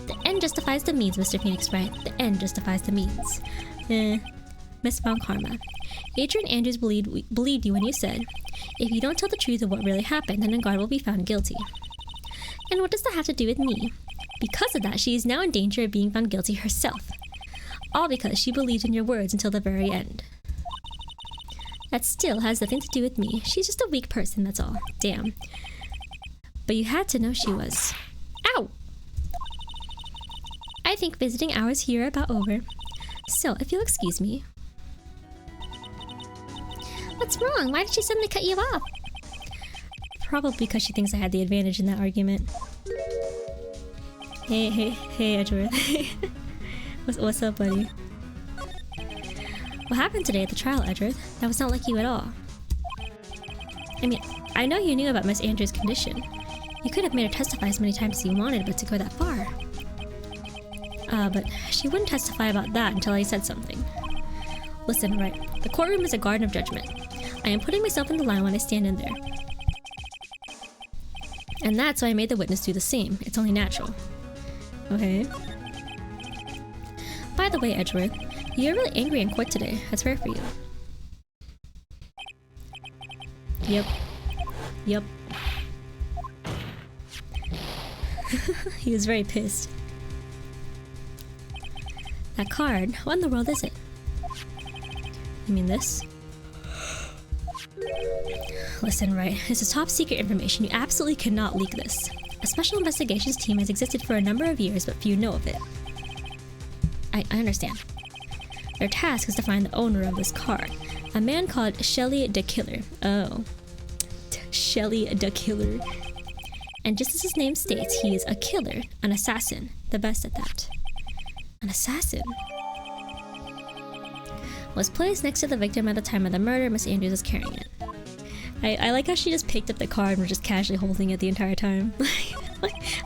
The end justifies the means, Mr. Phoenix, right? The end justifies the means. Miss Von Karma. Adrian Andrews believed you when you said, if you don't tell the truth of what really happened, then On Guard will be found guilty. And what does that have to do with me? Because of that, she is now in danger of being found guilty herself. All because she believed in your words until the very end. That still has nothing to do with me. She's just a weak person, that's all. Damn. But you had to know she was. Ow! I think visiting hours here are about over. So, if you'll excuse me. What's wrong? Why did she suddenly cut you off? Probably because she thinks I had the advantage in that argument. Hey, Edgeworth. What's up, buddy? What happened today at the trial, Edgeworth? That was not like you at all. I mean, I know you knew about Miss Andrews' condition. You could have made her testify as many times as you wanted, but to go that far. But she wouldn't testify about that until I said something. Listen, Wright, the courtroom is a garden of judgment. I am putting myself in the line when I stand in there. And that's why I made the witness do the same. It's only natural. Okay. By the way, Edgeworth, you were really angry in court today. That's rare for you. Yep. He was very pissed. That card? What in the world is it? You mean this? Listen, Wright, this is top secret information. You absolutely cannot leak this. A special investigations team has existed for a number of years, but few know of it. I understand. Their task is to find the owner of this card, a man called Shelly the Killer. Oh. Shelly the Killer. And just as his name states, he is a killer, an assassin, the best at that. An assassin? Was placed next to the victim at the time of the murder. Miss Andrews was carrying it. I like how she just picked up the card and was just casually holding it the entire time.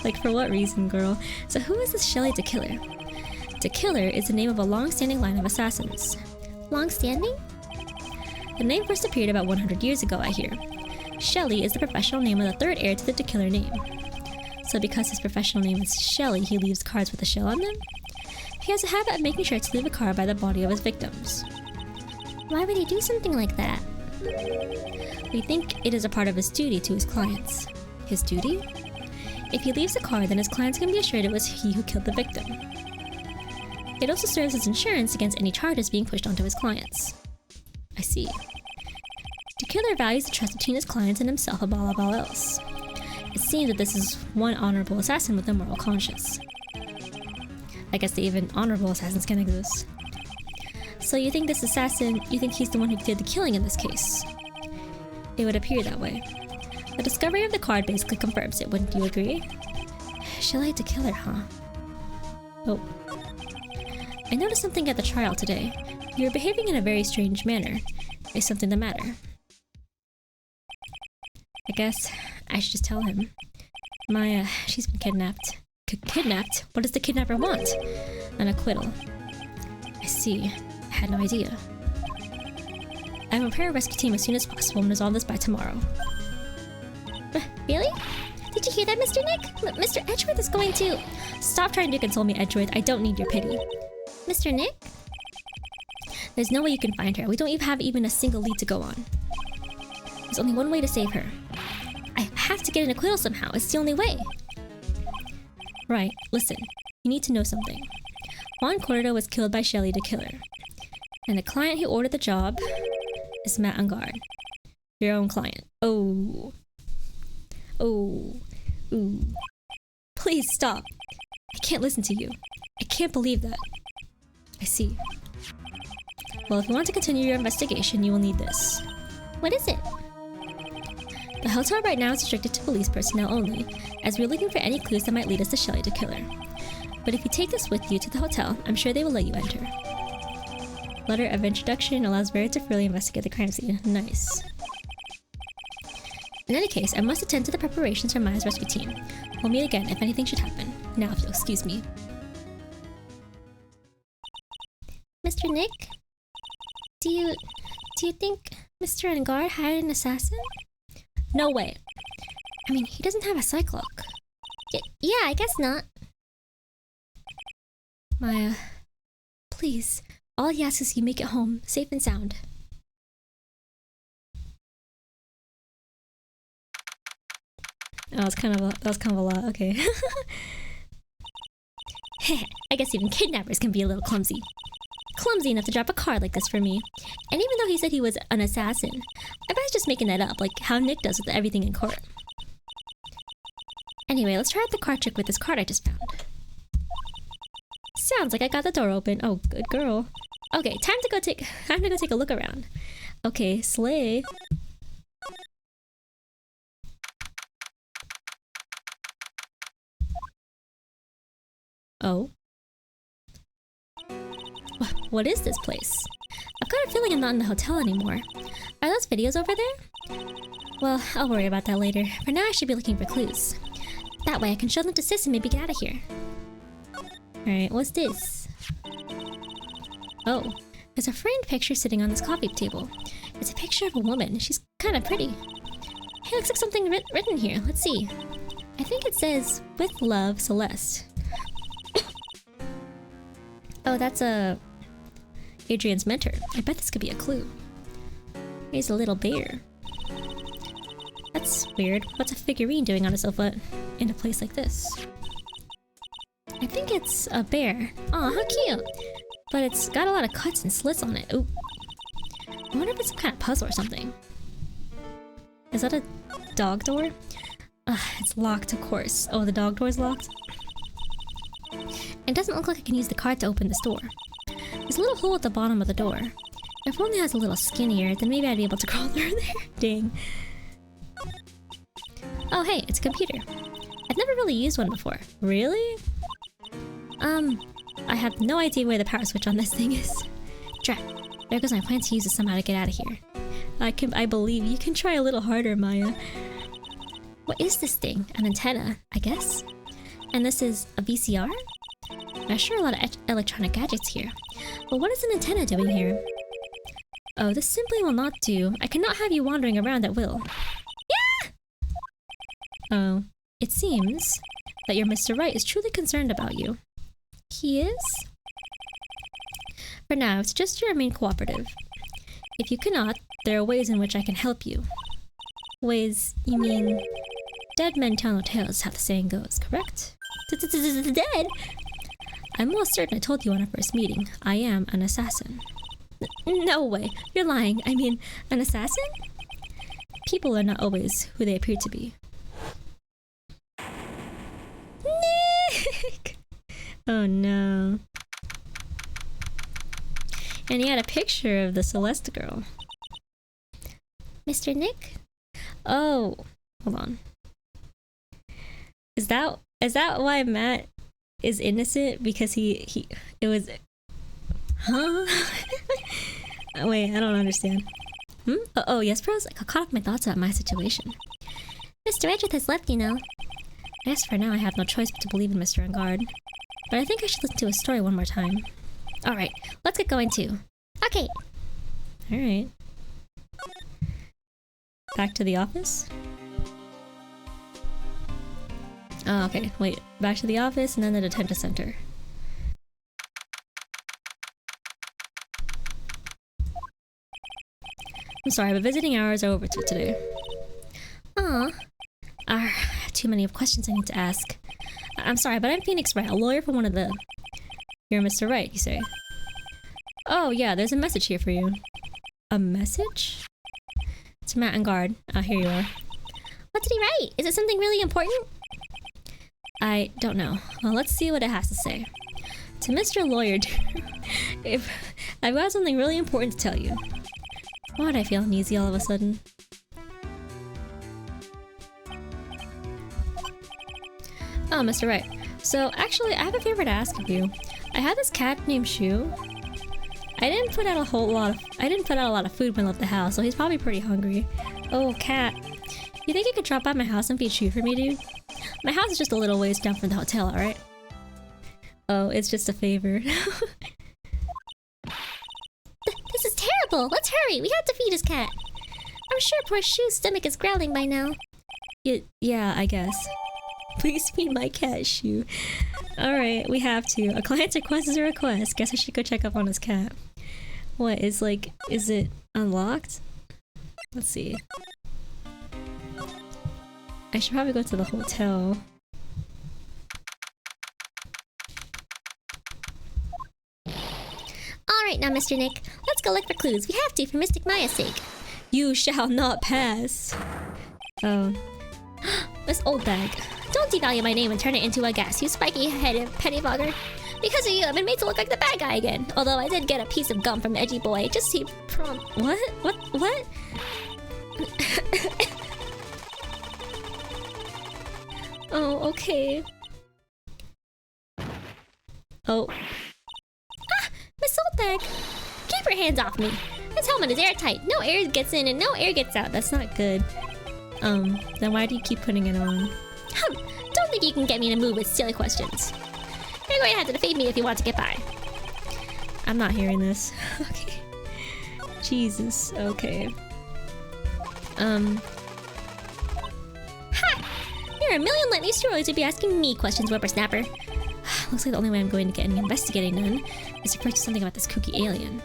Like for what reason, girl? So who is this Shelly the Killer? The Killer is the name of a long-standing line of assassins. Long-standing? The name first appeared about 100 years ago, I hear. Shelly is the professional name of the third heir to the Killer name. So because his professional name is Shelly, he leaves cards with a shell on them? He has a habit of making sure to leave a card by the body of his victims. Why would he do something like that? We think it is a part of his duty to his clients. His duty? If he leaves a card, then his clients can be assured it was he who killed the victim. It also serves as insurance against any charges being pushed onto his clients. I see. The killer values the trust between his clients and himself above all else. It seems that this is one honorable assassin with a moral conscience. I guess even honorable assassins can exist. So you think this assassin, you think he's the one who did the killing in this case? It would appear that way. The discovery of the card basically confirms it, wouldn't you agree? Shelly the Killer, huh? Oh. I noticed something at the trial today. You were behaving in a very strange manner. Is something the matter? I guess I should just tell him. Maya, she's been kidnapped. Kidnapped? What does the kidnapper want? An acquittal. I see. I had no idea. I will prepare a rescue team as soon as possible and resolve this by tomorrow. Really? Did you hear that, Mr. Nick? Mr. Edgeworth is going to... Stop trying to console me, Edgeworth. I don't need your pity. Mr. Nick? There's no way you can find her. We don't even have a single lead to go on. There's only one way to save her. I have to get an acquittal somehow. It's the only way. Right. Listen. You need to know something. Juan Cordo was killed by Shelly the Killer. And the client who ordered the job is Matt Ungard. Your own client. Oh. Oh. Ooh. Please stop. I can't listen to you. I can't believe that. I see. Well, if you want to continue your investigation, you will need this. What is it? The hotel right now is restricted to police personnel only, as we're looking for any clues that might lead us to Shelly the Killer. But if you take this with you to the hotel, I'm sure they will let you enter. Letter of introduction allows Vera to freely investigate the crime scene. Nice. In any case, I must attend to the preparations for Maya's rescue team. We'll meet again if anything should happen. Now, if you'll excuse me. Mr. Nick? Do you think Mr. Ungard hired an assassin? No way. I mean, he doesn't have a psych lock. Yeah, I guess not. Maya, please. All he asks is you make it home, safe and sound. Oh, that was kind of a lot. Okay. I guess even kidnappers can be a little clumsy. Clumsy enough to drop a card like this for me. And even though he said he was an assassin, I bet he's just making that up, like how Nick does with everything in court. Anyway, let's try out the card trick with this card I just found. Sounds like I got the door open. Oh, good girl. Okay, time to go take a look around. Okay, slay. Oh. What is this place? I've got a feeling I'm not in the hotel anymore. Are those videos over there? Well, I'll worry about that later. For now, I should be looking for clues. That way I can show them to Sis and maybe get out of here. Alright, what's this? Oh, there's a framed picture sitting on this coffee table. It's a picture of a woman. She's kind of pretty. Hey, looks like something written here. Let's see. I think it says, "With love, Celeste." Oh, that's Adrian's mentor. I bet this could be a clue. Here's a little bear. That's weird. What's a figurine doing on a sofa in a place like this? I think it's a bear. Aw, how cute! but it's got a lot of cuts and slits on it. Ooh. I wonder if it's some kind of puzzle or something. Is that a dog door? It's locked, of course. Oh, the dog door's locked? It doesn't look like I can use the card to open this door. There's a little hole at the bottom of the door. If only I was a little skinnier, then maybe I'd be able to crawl through there. Dang. Oh hey, it's a computer. I've never really used one before. Really? I have no idea where the power switch on this thing is. Drat. There goes my plan to use it somehow to get out of here. I believe you can try a little harder, Maya. What is this thing? An antenna, I guess? And this is a VCR? There's sure a lot of electronic gadgets here. But what is an antenna doing here? Oh, this simply will not do. I cannot have you wandering around at will. Yeah! Oh, it seems that your Mr. Wright is truly concerned about you. He is? For now, suggest you remain cooperative. If you cannot, there are ways in which I can help you. Ways, you mean... Dead men tell no tales, how the saying goes, correct? Dead? I'm most certain I told you on our first meeting. I am an assassin. No way. You're lying. I mean, an assassin? People are not always who they appear to be. Nick! Oh no. And he had a picture of the Celeste girl. Mr. Nick? Oh, hold on. Is that why Matt is innocent? Because it was... Huh? Wait, I don't understand. Oh, yes, bros? I caught up my thoughts about my situation. Mr. Edgeworth has left, you know. I guess for now I have no choice but to believe in Mr. Engard. But I think I should listen to his story one more time. Alright, let's get going too. Okay. Alright. Back to the office? Oh, okay. Wait. Back to the office and then the detention center. I'm sorry, but visiting hours are over today. Aw. I have too many questions I need to ask. I'm sorry, but I'm Phoenix Wright, a lawyer for one of the... You're Mr. Wright, you say? Oh, yeah, there's a message here for you. A message? It's Matt and Guard. Ah, here you are. What did he write? Is it something really important? I don't know. Well, let's see what it has to say. To Mr. Lawyer, if I've got something really important to tell you. Why would I feel uneasy all of a sudden? Oh, Mr. Wright. So, actually, I have a favor to ask of you. I had this cat named Shu. I didn't put out a lot of food when I left the house, so he's probably pretty hungry. Oh, cat. You think you could drop by my house and feed Shu for me, dude? My house is just a little ways down from the hotel, alright? Oh, it's just a favor. This is terrible! Let's hurry! We have to feed his cat! I'm sure poor Shu's stomach is growling by now. Yeah, I guess. Please feed my cat, Shu. Alright, we have to. A client's request is a request. Guess I should go check up on his cat. What, is it unlocked? Let's see. I should probably go to the hotel. Alright now, Mr. Nick. Let's go look for clues. We have to for Mystic Maya's sake. You shall not pass. Oh. This old bag. Don't devalue my name and turn it into a gas, you spiky-headed pettifogger. Because of you, I've been made to look like the bad guy again. Although I did get a piece of gum from Edgy Boy. Just see What? What? Oh, okay. Oh. Ah! My salt bag! Keep your hands off me! This helmet is airtight. No air gets in and no air gets out. That's not good. Then why do you keep putting it on? Don't think you can get me in a mood with silly questions. You're going to have to defeat me if you want to get by. I'm not hearing this. Okay. Jesus. Okay. Ha! There are a million lightning stories to be asking me questions, whippersnapper. Looks like the only way I'm going to get any investigating done is to purchase something about this kooky alien.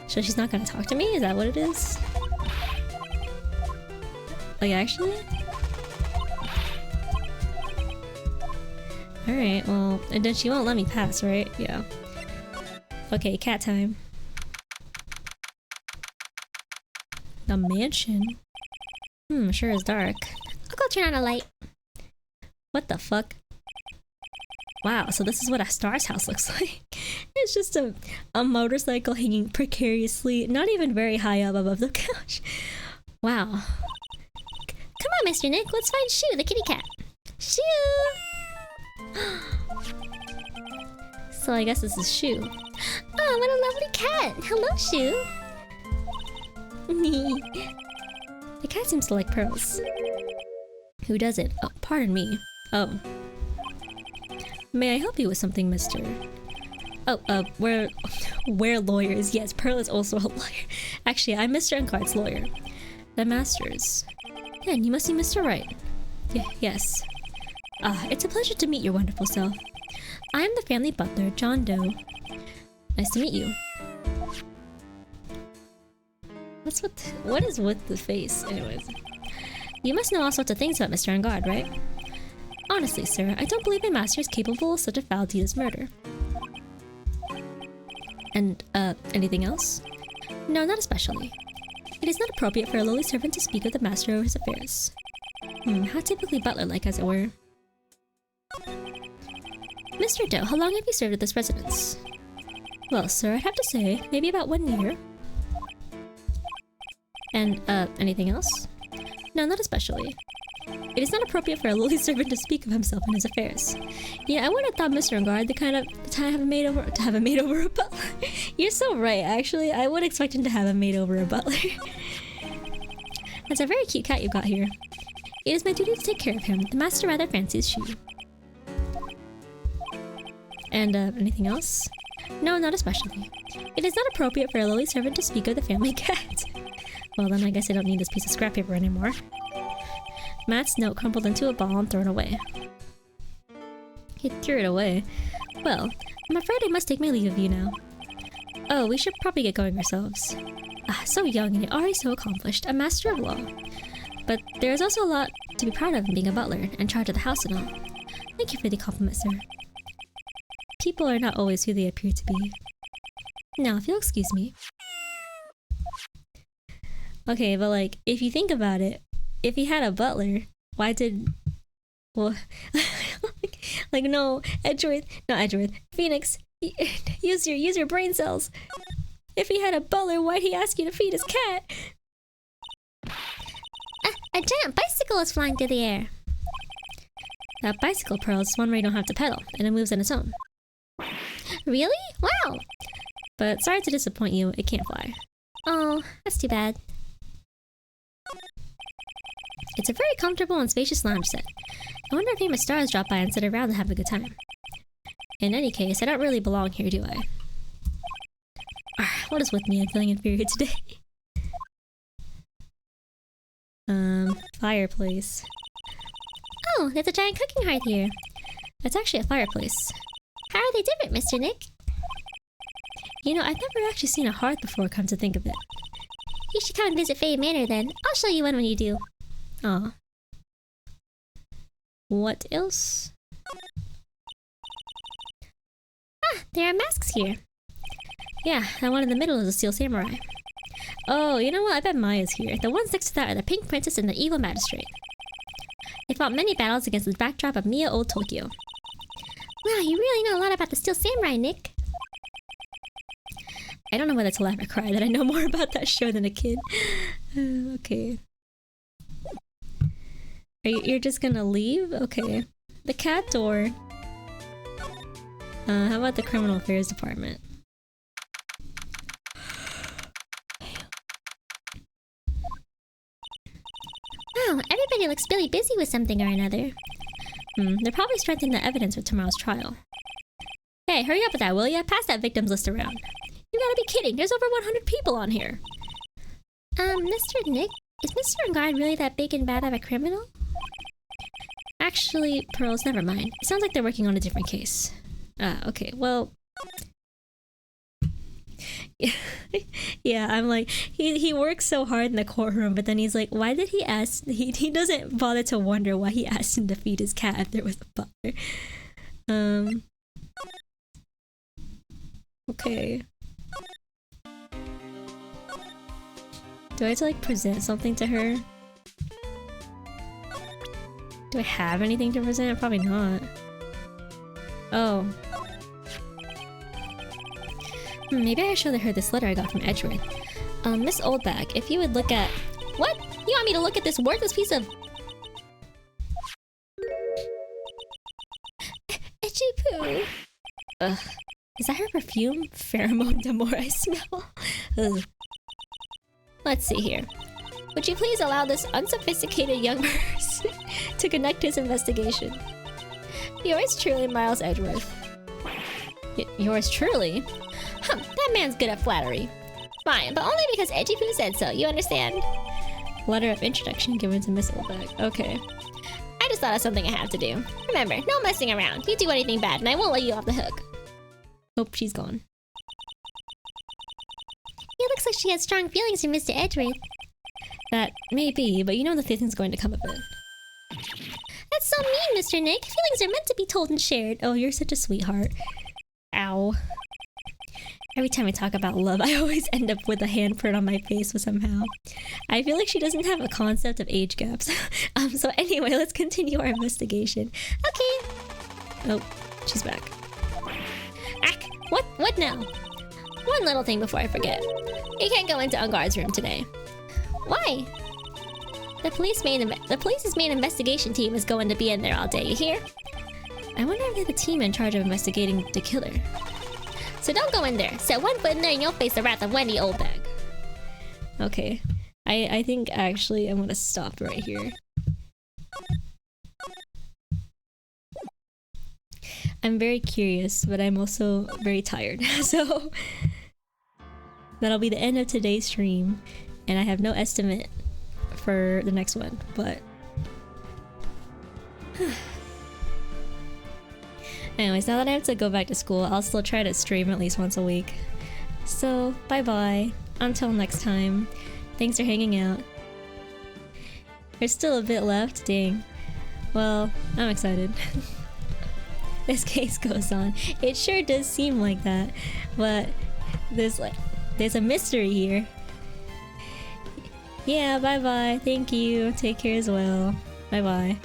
So she's not going to talk to me? Is that what it is? Like, actually? Alright, well, and then she won't let me pass, right? Yeah. Okay, cat time. The mansion? Sure is dark. I'll go turn on a light. What the fuck? Wow, so this is what a star's house looks like. It's just a motorcycle hanging precariously, not even very high up above the couch. Wow. Come on, Mr. Nick, let's find Shoo, the kitty cat. Shoo! So I guess this is Shoo. Oh, what a lovely cat! Hello, Shoo! The cat seems to like pearls. Who doesn't? Oh, pardon me. Oh. May I help you with something, mister? Oh, we're lawyers. Yes, Pearl is also a lawyer. Actually, I'm Mr. Uncard's lawyer. The Masters. Then you must be Mr. Wright. Yes. It's a pleasure to meet your wonderful self. I am the family butler, John Doe. Nice to meet you. What is with the face? Anyways. You must know all sorts of things about Mr. Ungard, right? Honestly, sir, I don't believe my master is capable of such a foul deed as murder. And, anything else? No, not especially. It is not appropriate for a lowly servant to speak of the master or his affairs. How typically butler-like, as it were. Mr. Doe, how long have you served at this residence? Well, sir, I'd have to say, maybe about 1 year. And, anything else? No, not especially. It is not appropriate for a lowly servant to speak of himself and his affairs. Yeah, I would have thought Mr. Ungard the kind of to have a maid over a butler. You're so right, actually. I would expect him to have a maid over a butler. That's a very cute cat you've got here. It is my duty to take care of him. The master rather fancies Shoo. And, anything else? No, not especially. It is not appropriate for a lowly servant to speak of the family cat. Well, then I guess I don't need this piece of scrap paper anymore. Matt's note crumpled into a ball and thrown away. He threw it away. Well, I'm afraid I must take my leave of you now. Oh, we should probably get going ourselves. So young and yet already so accomplished, a master of law. But there is also a lot to be proud of in being a butler, in charge of the house and all. Thank you for the compliment, sir. People are not always who they appear to be. Now, if you'll excuse me. Okay, but like, if you think about it, if he had a butler, why did... Well... no, Edgeworth, Phoenix, use your brain cells. If he had a butler, why'd he ask you to feed his cat? A giant bicycle is flying through the air. That bicycle, Pearl, is one where you don't have to pedal, and it moves on its own. Really? Wow! But sorry to disappoint you, it can't fly. Oh, that's too bad. It's a very comfortable and spacious lounge set. I wonder if famous stars drop by and sit around and have a good time. In any case, I don't really belong here, do I? What is with me? I'm feeling inferior today. Fireplace. Oh, there's a giant cooking hearth here. It's actually a fireplace. How are they different, Mr. Nick? You know, I've never actually seen a hearth before, come to think of it. You should come and visit Faye Manor then. I'll show you one when you do. Aw. What else? There are masks here. Yeah, that one in the middle is a Steel Samurai. Oh, you know what? I bet Maya's here. The ones next to that are the Pink Princess and the Evil Magistrate. They fought many battles against the backdrop of Mia Old Tokyo. Wow, you really know a lot about the Steel Samurai, Nick. I don't know whether to laugh or cry that I know more about that show than a kid. Okay. You're just gonna leave? Okay. The cat door. How about the Criminal Affairs Department? Wow, everybody looks really busy with something or another. They're probably strengthening the evidence for tomorrow's trial. Hey, hurry up with that, will ya? Pass that victims list around. You gotta be kidding, there's over 100 people on here. Mr. Nick, is Mr. Ungard really that big and bad of a criminal? Actually, Pearls, never mind. It sounds like they're working on a different case. Okay, well... yeah, I'm like, he works so hard in the courtroom, but then he's like, why did he ask... He doesn't bother to wonder why he asked him to feed his cat if there was a butler. Okay. Do I have to like present something to her? Do I have anything to present? Probably not. Oh. Maybe I showed her this letter I got from Edgeworth. Miss Oldbag, if you would look at... What? You want me to look at this worthless piece of... Edgy poo. Ugh. Is that her perfume? Pheromone the more I smell. Ugh. Let's see here. Would you please allow this unsophisticated young person to conduct his investigation? Yours truly, Miles Edgeworth. Yours truly? That man's good at flattery. Fine, but only because Edgy Poo said so, you understand? Letter of introduction given to Miss Oldbag. Okay. I just thought of something I have to do. Remember, no messing around. You do anything bad and I won't let you off the hook. Nope, she's gone. It looks like she has strong feelings for Mr. Edgeworth. That may be, but you know nothing's going to come of it. That's so mean, Mr. Nick. Feelings are meant to be told and shared. Oh, you're such a sweetheart. Ow. Every time I talk about love, I always end up with a handprint on my face somehow. I feel like she doesn't have a concept of age gaps. So anyway, let's continue our investigation. Okay. Oh, she's back. Ack, what now? One little thing before I forget. You can't go into Unguard's room today. Why? The police's main investigation team is going to be in there all day, you hear? I wonder if they're the team in charge of investigating the killer. So don't go in there. Set one foot in there and you'll face the wrath of Wendy Oldbag. Okay. I think actually I'm gonna stop right here. I'm very curious, but I'm also very tired. So that'll be the end of today's stream. And I have no estimate for the next one, but... Anyways, now that I have to go back to school, I'll still try to stream at least once a week. So, bye-bye. Until next time. Thanks for hanging out. There's still a bit left, dang. Well, I'm excited. This case goes on. It sure does seem like that, but there's a mystery here. Yeah, bye-bye. Thank you. Take care as well. Bye-bye.